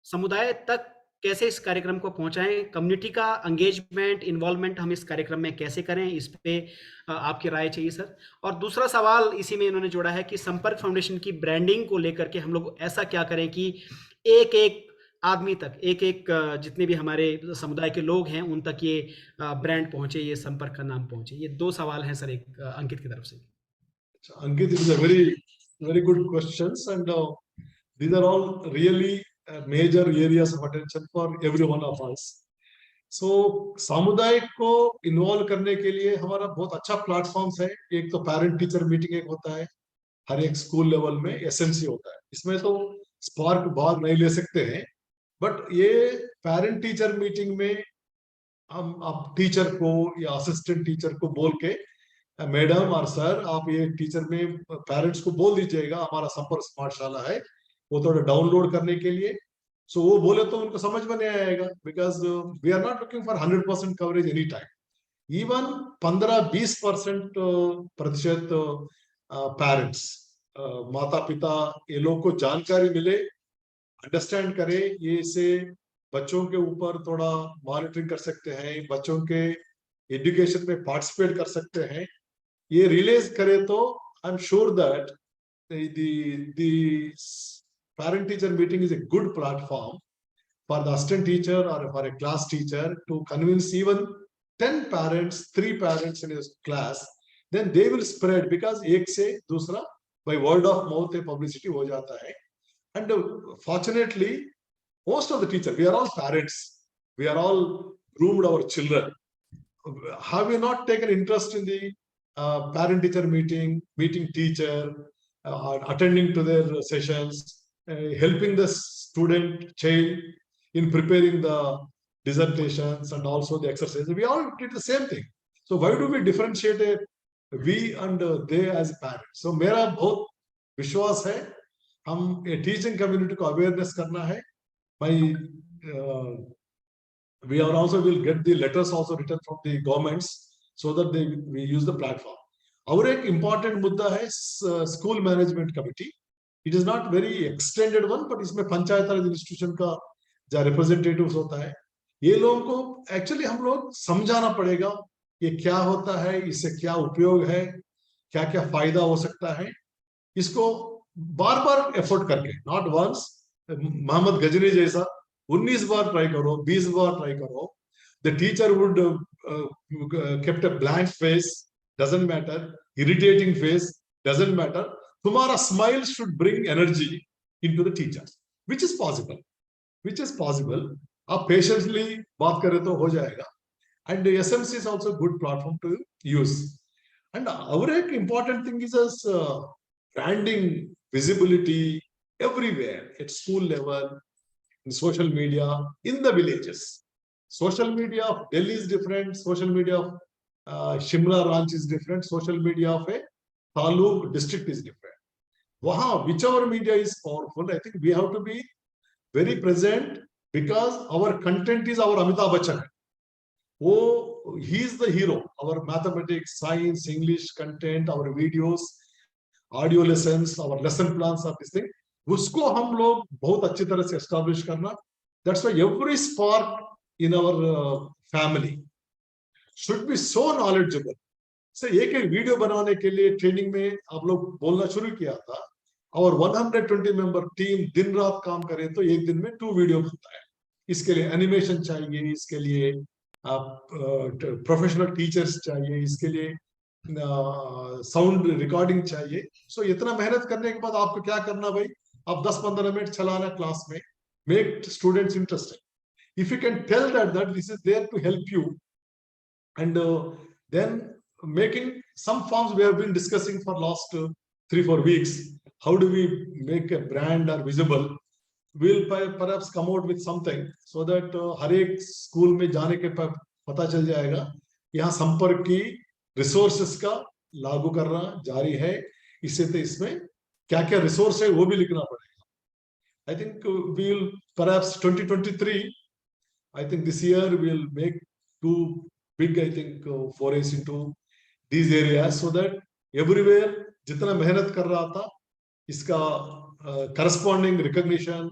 समुदाय तक कैसे इस कार्यक्रम को पहुंचाएं, कम्युनिटी का एंगेजमेंट, इन्वॉल्वमेंट हम इस कार्यक्रम में कैसे करें, इस पे आपकी राय चाहिए सर. और दूसरा सवाल इसी में इन्होंने जोड़ा है कि संपर्क फाउंडेशन की ब्रांडिंग को लेकर के हम लोग ऐसा क्या करें कि एक आदमी तक, एक एक जितने भी हमारे समुदाय के लोग हैं उन तक ये ब्रांड पहुंचे, ये संपर्क का नाम पहुंचे? ये 2 सवाल हैं सर, एक अंकित की तरफ से। Ankit, it is a very good questions, and these are all really major areas of attention for every one of us. So सामुदायिक को इन्वॉल्व करने के लिए हमारा बहुत अच्छा प्लेटफॉर्म्स है। एक तो पेरेंट टीचर मीटिंग एक होता है, हर एक स्कूल लेवल में एसएमसी होता है। इसमें तो स्पार्क भाग नहीं ले सकते हैं, बट ये पेरेंट टीचर मीटिंग में हम आप टीचर को या असिस्टेंट टीचर को बोल के, मैडम और सर आप ये टीचर में पेरेंट्स को बोल दीजिएगा हमारा संपर्क पाठशाला है, वो थोड़ा डाउनलोड करने के लिए। सो वो बोले तो उनको समझ में नहीं आएगा, because we are not looking for 100% coverage any time. Even 15-20% प्रतिशत पेरेंट्स, माता पिता, ये लोग को जानकारी मिले, अंडरस्टैंड करे, ये से बच्चों के ऊपर थोड़ा मॉनिटरिंग कर सकते हैं, बच्चों के एजुकेशन में पार्टिसिपेट कर सकते हैं, ये रिलीज करे तो आई am sure that the parent teacher meeting is a good platform for the assistant teacher or for a class teacher to convince even 10 parents, 3 parents in his class, then they will spread, because एक से दूसरा by word of mouth publicity हो जाता है। And fortunately most of the teachers, we are all parents, we are all groomed our children. Have you not taken interest in the parent teacher meeting, meeting teacher, attending to their sessions, helping the student child in preparing the dissertations and also the exercises? We all did the same thing. So why do we differentiate we and they as parents? So मेरा बहुत विश्वास है, हम teaching community को awareness करना है। We are also will get the letters also written from the governments so that we use the platform. और एक important मुद्दा है school management committee. It is not very extended one, but इसमें पंचायत राज institution का जो representatives होता है, ये लोगों को एक्चुअली हम लोग समझाना पड़ेगा ये क्या होता है, इससे क्या उपयोग है, क्या क्या फायदा हो सकता है। इसको बार बार एफर्ट करके, नॉट वंस, मोहम्मद गजनी जैसा 19 बार ट्राई करो, 20 बार ट्राई करो, the teacher would kept a blank face, doesn't matter, irritating face, doesn't matter, तुम्हारा smile should bring energy into the teacher, which is possible, आप patiently बात करें तो हो जाएगा। And the SMC is also a good platform to use. And our important thing is as branding, visibility everywhere, at school level, in social media, in the villages. Social media of Delhi is different, social media of Shimla ranch is different, social media of a Taluk district is different. Wahan, whichever media is powerful, I think we have to be very present, because our content is our Amitabh Bachchan. Oh, he is the hero. Our mathematics, science, English content, our videos, audio lessons, our lesson plans are this thing. उसको हम लोग बहुत अच्छी तरह से establish करना. That's why every spark in our family should be so knowledgeable. So एक video बनाने के लिए ट्रेनिंग में आप लोग बोलना शुरू किया था, और 120 मेंबर टीम दिन रात काम करे तो एक दिन में 2 वीडियो बनता है। इसके लिए एनिमेशन चाहिए, इसके लिए प्रोफेशनल टीचर्स चाहिए, इसके लिए साउंड रिकॉर्डिंग चाहिए। सो इतना मेहनत करने के बाद आपको क्या करना भाई, आप 10-15 मिनट चलाना क्लास में, make students interested. If you can tell that this is there to help you, and then making some forms we have been discussing for last 3-4 weeks. How do we make a brand or visible? We'll perhaps come out with something so that हर एक school में जाने के पता चल जाएगा यहाँ संपर्क की रिसोर्सेस का लागू करना जारी है। इससे तो इसमें क्या क्या रिसोर्स है वो भी लिखना पड़ेगा। I think we'll perhaps 2023, I think this year we'll make 2 big, I think, forays into these areas, so that everywhere जितना मेहनत कर रहा था इसका corresponding recognition,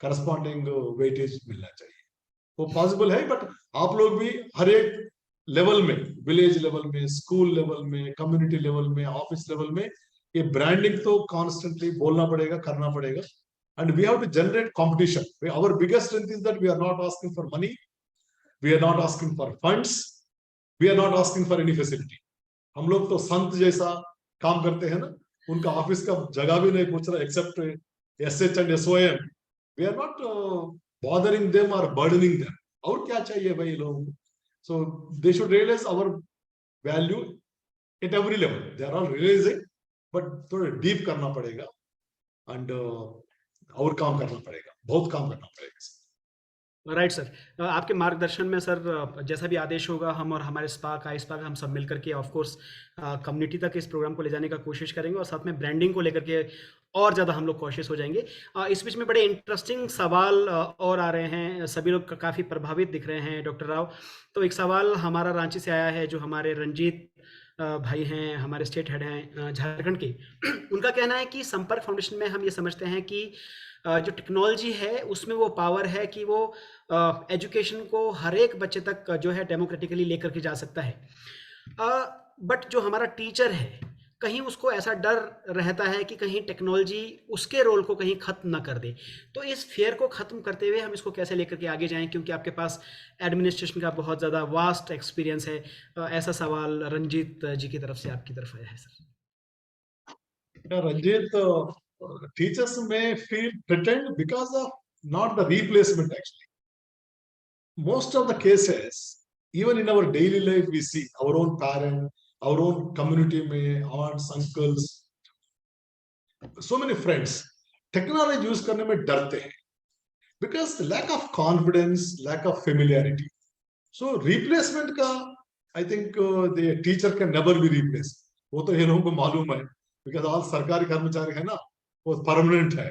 corresponding weightage मिलना चाहिए। वो पॉसिबल है, बट आप लोग भी हर एक लेवल में, विलेज लेवल में, स्कूल लेवल में, कम्युनिटी लेवल में, ऑफिस लेवल में, ये ब्रांडिंग तो कॉन्स्टेंटली बोलना पड़ेगा, करना पड़ेगा। and we have to generate competition. Our biggest strength is that we are not asking for money, we are not asking for funds, we are not asking for any facility. हम लोग तो संत जैसा काम करते हैं ना, उनका ऑफिस का जगह भी नहीं पूछ रहा except SH and SOM. We are not bothering them or burdening them. और क्या चाहिए भाई लोगों को? So they should realize our value at every level. They are all realizing, but थोड़ा deep करना पड़ेगा and और काम करना पड़ेगा, बहुत काम करना पड़ेगा. राइट सर, आपके मार्गदर्शन में सर जैसा भी आदेश होगा, हम और हमारे स्पार्क हम सब मिलकर के ऑफ कोर्स कम्युनिटी तक इस प्रोग्राम को ले जाने का कोशिश करेंगे और साथ में ब्रांडिंग को लेकर के और ज़्यादा हम लोग कोशिश हो जाएंगे. इस बीच में बड़े इंटरेस्टिंग सवाल और आ रहे हैं, सभी लोग काफ़ी प्रभावित दिख रहे हैं डॉक्टर राव. तो एक सवाल हमारा रांची से आया है, जो हमारे रंजीत भाई हैं, हमारे स्टेट हेड हैं झारखंड के. उनका कहना है कि संपर्क फाउंडेशन में हम ये समझते हैं कि जो टेक्नोलॉजी है उसमें वो पावर है कि वो एजुकेशन को हर एक बच्चे तक जो है डेमोक्रेटिकली लेकर के जा सकता है. बट जो हमारा टीचर है, कहीं उसको ऐसा डर रहता है कि कहीं टेक्नोलॉजी उसके रोल को कहीं खत्म ना कर दे. तो इस फेयर को खत्म करते हुए हम इसको कैसे लेकर के आगे जाएं, क्योंकि आपके पास एडमिनिस्ट्रेशन का बहुत ज़्यादा वास्ट एक्सपीरियंस है. ऐसा सवाल रंजीत जी की तरफ से आपकी तरफ आया है sir. Ranjit, teachers may feel threatened because of not the replacement actually. Most of the cases, even in our daily life, we see our own parent, our own community में aunts, uncles, so many friends, technology use करने में डरते हैं because lack of confidence, lack of familiarity. So replacement का, I think the teacher can never be replaced. वो तो ये लोगों को मालूम है because all सरकारी कर्मचारी है ना, वो permanent है.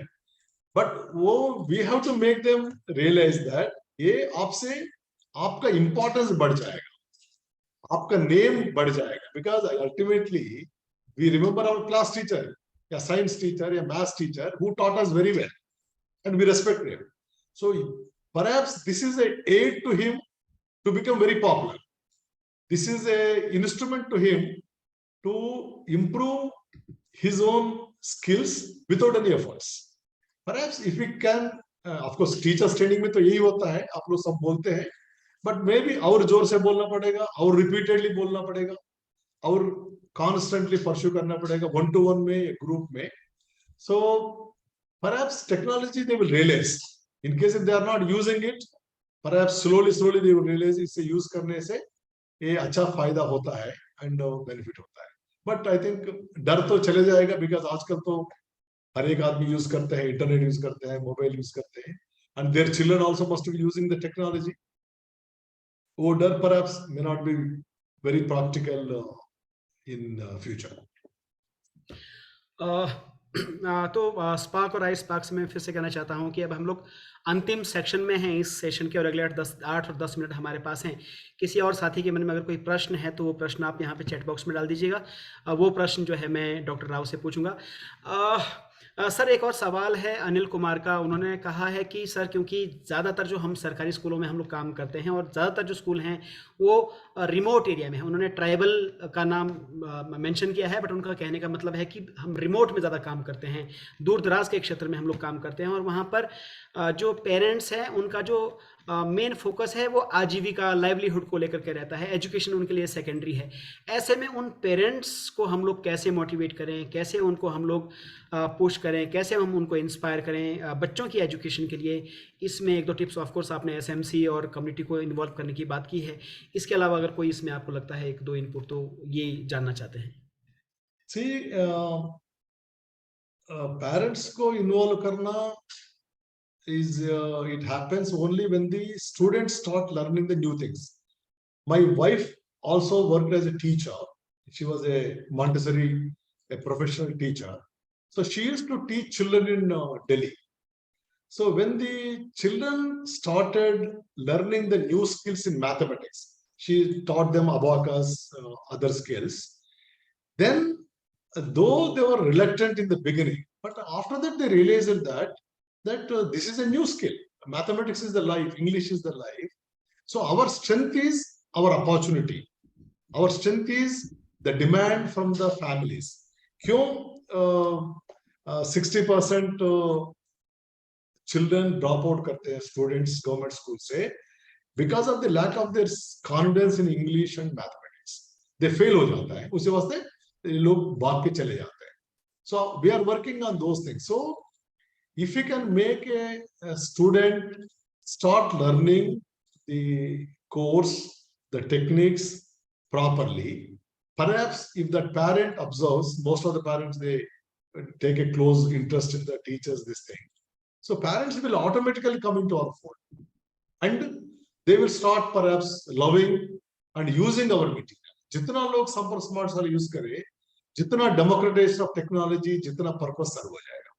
But वो we have to make them realize that ये आपसे आपका importance बढ़ जाएगा, आपका name बढ़ जाएगा, because ultimately we remember our class teacher, या science teacher, या math teacher who taught us very well, and we respect him. So perhaps this is an aid to him to become very popular. This is an instrument to him to improve his own skills without any efforts. Perhaps if we can, of course, teacher training में तो यही होता है, आप लोग सब बोलते हैं, but maybe और जोर से बोलना पड़ेगा, और repeatedly बोलना पड़ेगा, और constantly pursue करना पड़ेगा, one-to-one में, group में. So perhaps technology they will realize. In case if they are not using it, perhaps slowly they will realize इसे use करने से ये अच्छा फायदा होता है and benefit होता है. But I think डर तो चले जाएगा because आजकल तो हर एक आदमी यूज करते हैं, इंटरनेट यूज करते हैं, मोबाइल यूज करते हैं, and their children also must be using the technology. वो डर perhaps may not be very practical in future. तो स्पार्क और आई स्पार्क से मैं फिर से कहना चाहता हूं कि अब हम लोग अंतिम सेक्शन में हैं इस सेशन के, और अगले 8 और 10 मिनट हमारे पास हैं. किसी और साथी के मन में अगर कोई प्रश्न है तो वो प्रश्न आप यहाँ पे चैट बॉक्स में डाल दीजिएगा. वो प्रश्न जो है मैं डॉक्टर राव से पूछूंगा. सर एक और सवाल है अनिल कुमार का. उन्होंने कहा है कि सर क्योंकि ज़्यादातर जो हम सरकारी स्कूलों में हम लोग काम करते हैं और ज़्यादातर जो स्कूल हैं वो रिमोट एरिया में है. उन्होंने ट्राइबल का नाम मेंशन किया है, बट उनका कहने का मतलब है कि हम रिमोट में ज़्यादा काम करते हैं, दूर दराज के क्षेत्र में हम लोग काम करते हैं, और वहाँ पर जो पेरेंट्स हैं उनका जो मेन फोकस है वो आजीविका, लाइवलीहुड को लेकर के रहता है, एजुकेशन उनके लिए सेकेंडरी है. ऐसे में उन पेरेंट्स को हम लोग कैसे मोटिवेट करें, कैसे उनको हम लोग पुश करें, कैसे हम उनको इंस्पायर करें बच्चों की एजुकेशन के लिए? इसमें एक दो टिप्स ऑफ कोर्स आपने एसएमसी और कम्युनिटी को इन्वॉल्व करने की बात की है. इसके अलावा अगर कोई इसमें आपको लगता है एक दो इनपुट, तो ये जानना चाहते हैं. पेरेंट्स को इन्वॉल्व करना is it happens only when the students start learning the new things. My wife also worked as a teacher. She was a Montessori, a professional teacher. So she used to teach children in Delhi. So when the children started learning the new skills in mathematics, she taught them abacus, other skills. Then, though they were reluctant in the beginning, but after that they realized that this is a new skill. Mathematics is the life, English is the life. So our strength is our opportunity. Our strength is the demand from the families. क्यों 60% children drop out करते हैं students government school से because of the lack of their confidence in English and mathematics. They fail हो जाता है, उसी वास्ते लोग भाग के चले जाते हैं. So we are working on those things. So if we can make a student start learning the course, the techniques properly, perhaps if that parent observes, most of the parents, they take a close interest in the teachers, this thing. So parents will automatically come into our fold and they will start perhaps loving and using our material. जितना लोग संपर्क smart साल use करे, जितना democratisation of technology, जितना purpose सर्व हो जाएगा.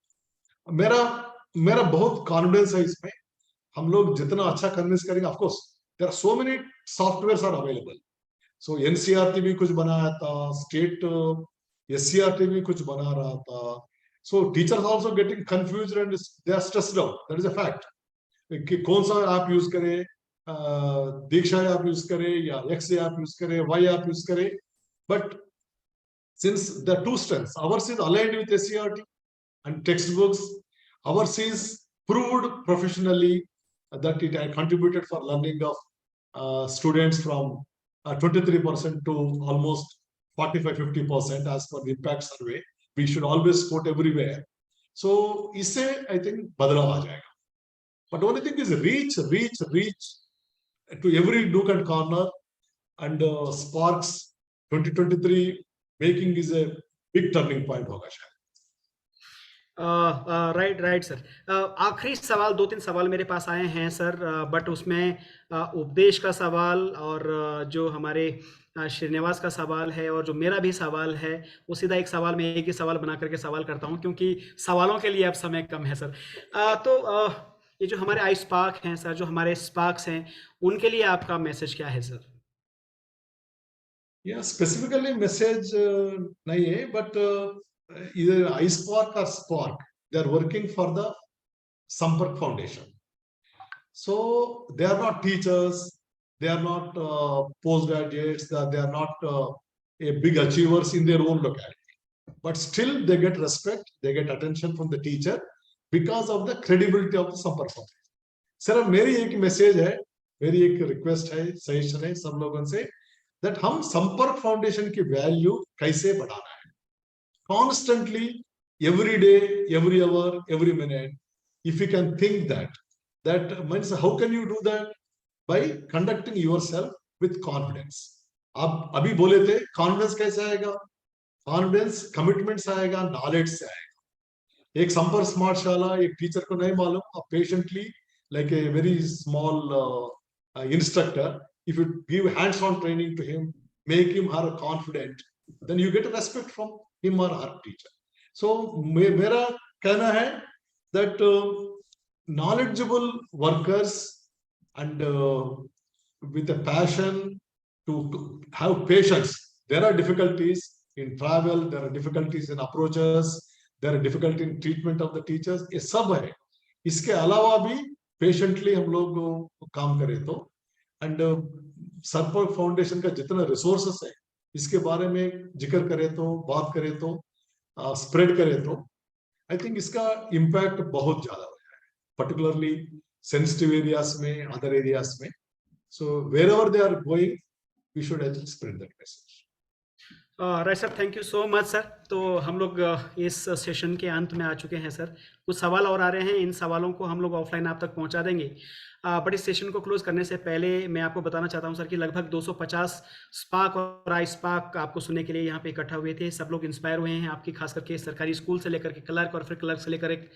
मेरा बहुत कॉन्फिडेंस है इसमें. हम लोग जितना अच्छा कन्विंस करेंगे, of course there are so many softwares are available. So NCERT भी कुछ बनाया था, स्टेट एससीईआरटी भी कुछ बना रहा था. So teachers also getting confused and they are stressed out. That is a fact. कि कौन सा ऐप यूज करें, दीक्षा ऐप यूज करें या एक्स ऐप यूज करें, वाई ऐप यूज करें. But since the two strengths, ours is aligned with SCRT and textbooks, ours is proved professionally that it had contributed for learning of students from 23% to almost 45-50% as per the impact survey. We should always quote everywhere. So isse I think badlav aa jayega. But only thing is reach to every nook and corner, and Sparks 2023 making is a big turning point होगा शायद. Right sir. आखिरी सवाल, 2-3 सवाल मेरे पास आए हैं sir, but उसमें उपदेश का सवाल और जो हमारे श्रीनिवास का सवाल है और जो मेरा भी सवाल है, वो सीधा एक सवाल में एक ही सवाल बना करके सवाल करता हूँ क्योंकि सवालों के लिए अब समय कम है सर. तो ये जो हमारे iSpark हैं सर, जो हमारे स्पार्क्स हैं, उनके लिए आपका मैसेज क्या है sir? Yeah, specifically message nahi hai, but either iSpark or Spark, they are working for the Sampark Foundation. So they are not teachers, they are not postgraduates, they are not a big achievers in their own locality. But still they get respect, they get attention from the teacher because of the credibility of the Sampark Foundation. Sir, मेरी एक message है, मेरी एक request है, suggestion है सब लोगों से, that हम संपर्क फाउंडेशन की वैल्यू कैसे बढ़ाना है. Constantly, every day, every hour, every minute, if you can think that means how can you do that? By conducting yourself with confidence. आप अभी बोले थे confidence कैसे आएगा? Confidence commitment से आएगा, knowledge से आएगा. एक संपर्क स्मार्ट शाला एक टीचर को नहीं मालूम, आप patiently like a very small instructor, if you give hands-on training to him, make him her confident, then you get respect from him or her teacher. So मेरा कहना है that knowledgeable workers and with a passion to have patience. There are difficulties in travel, there are difficulties in approaches, there are difficulties in treatment of the teachers. ये सब है. इसके अलावा भी patiently हम लोग काम करें तो, and संपर्क फाउंडेशन का जितना रिसोर्सेस है इसके बारे में जिक्र करें तो, बात करें तो, स्प्रेड करें तो, आई थिंक इसका इम्पैक्ट बहुत ज्यादा हो जाएगा, पर्टिकुलरली सेंसिटिव एरियाज में, अदर एरियाज में. So wherever they are going, we should I think spread that message. Right sir, thank you so much sir. तो हम लोग इस सेशन के अंत में आ चुके हैं सर. कुछ सवाल और आ रहे हैं, इन सवालों को हम लोग ऑफलाइन आप तक पहुंचा देंगे. बट इस सेशन को क्लोज करने से पहले मैं आपको बताना चाहता हूं सर कि लगभग 250 स्पार्क और iSpark आपको सुनने के लिए यहाँ पे इकट्ठा हुए थे. सब लोग इंस्पायर हुए हैं आपकी, खास करके सरकारी स्कूल से लेकर के क्लर्क और फिर क्लर्क से लेकर एक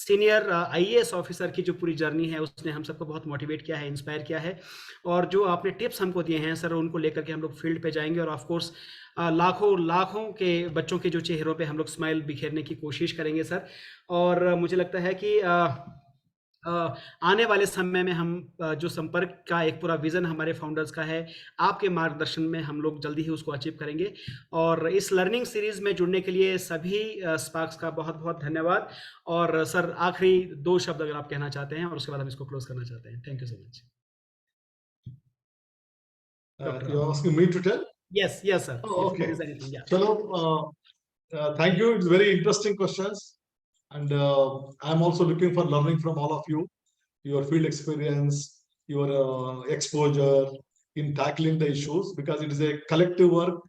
सीनियर IAS ऑफिसर की जो पूरी जर्नी है उसने हम सबको बहुत मोटिवेट किया है, इंस्पायर किया है. और जो आपने टिप्स हमको दिए हैं सर, उनको लेकर के हम लोग फील्ड पे जाएंगे और ऑफकोर्स लाखों के बच्चों के जो चेहरों पे हम लोग स्माइल बिखेरने की कोशिश करेंगे सर. और मुझे लगता है कि आने वाले समय में हम जो संपर्क का एक पूरा विजन हमारे फाउंडर्स का है, आपके मार्गदर्शन में हम लोग जल्दी ही उसको अचीव करेंगे. और इस लर्निंग सीरीज में जुड़ने के लिए सभी स्पार्क्स का बहुत बहुत धन्यवाद. और सर आखिरी 2 शब्द अगर आप कहना चाहते हैं और उसके बाद हम इसको क्लोज करना चाहते हैं. Thank you so much. You are asking me to tell? Yes sir. Oh, okay. If there is anything, yeah. Chalo, thank you. It's very interesting questions. And I'm also looking for learning from all of you, your field experience, your exposure in tackling the issues, because it is a collective work,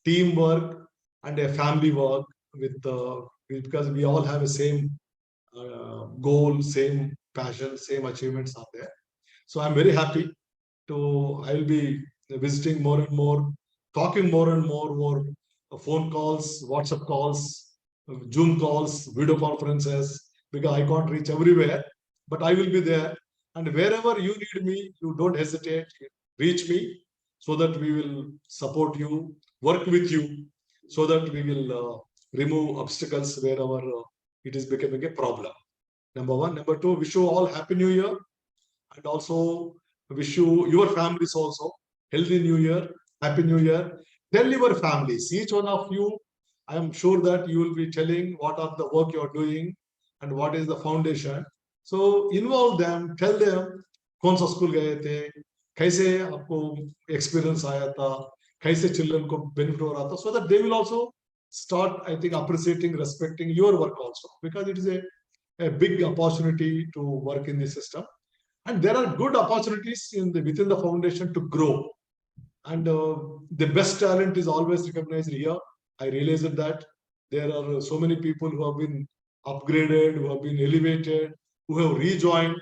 teamwork, and a family work because we all have the same goal, same passion, same achievements are there. So I'm very happy I will be visiting more and more, talking more and more phone calls, WhatsApp calls, Zoom calls, video conferences, because I can't reach everywhere, but I will be there. And wherever you need me, you don't hesitate, reach me so that we will support you, work with you, so that we will remove obstacles wherever it is becoming a problem. Number one. Number two, wish you all Happy New Year, and also wish you, your families also, healthy New Year, Happy New Year. Tell your families, each one of you, I am sure that you will be telling what are the work you are doing and what is the foundation. So involve them, tell them, कौन सा school गए थे, कैसे आपको experience आया था, कैसे children को benefit हो रहा था, so that they will also start, I think, appreciating, respecting your work also, because it is a big opportunity to work in the system. And there are good opportunities within the foundation to grow. And the best talent is always recognized here. I realized that there are so many people who have been upgraded, who have been elevated, who have rejoined.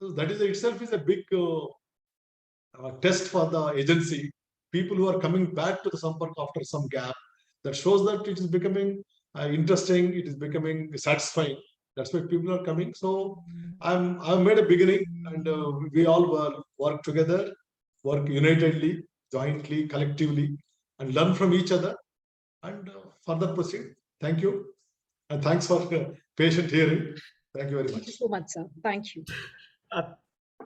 So that is itself is a big test for the agency. People who are coming back to the Sampark after some gap, that shows that it is becoming interesting, it is becoming satisfying. That's why people are coming. So I've made a beginning, and we all will work together, work unitedly, jointly, collectively, and learn from each other, and further proceed. Thank you, and thanks for patient hearing. Thank you very much. Thank you so much, sir. Thank you.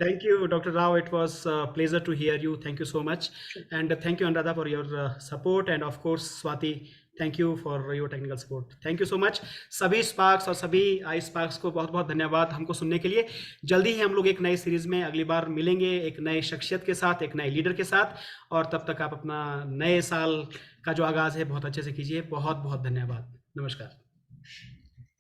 Thank you, Dr. Rao. It was a pleasure to hear you. Thank you so much. And thank you, Anuradha, for your support. And of course, Swati, thank you for your technical support. Thank you so much. सभी sparks और सभी आई sparks को बहुत बहुत धन्यवाद हमको सुनने के लिए. जल्दी ही हम लोग एक नई सीरीज में अगली बार मिलेंगे, एक नए शख्सियत के साथ, एक नए लीडर के साथ. और तब तक आप अपना नए साल का जो आगाज़ है बहुत अच्छे से कीजिए. बहुत बहुत धन्यवाद. नमस्कार.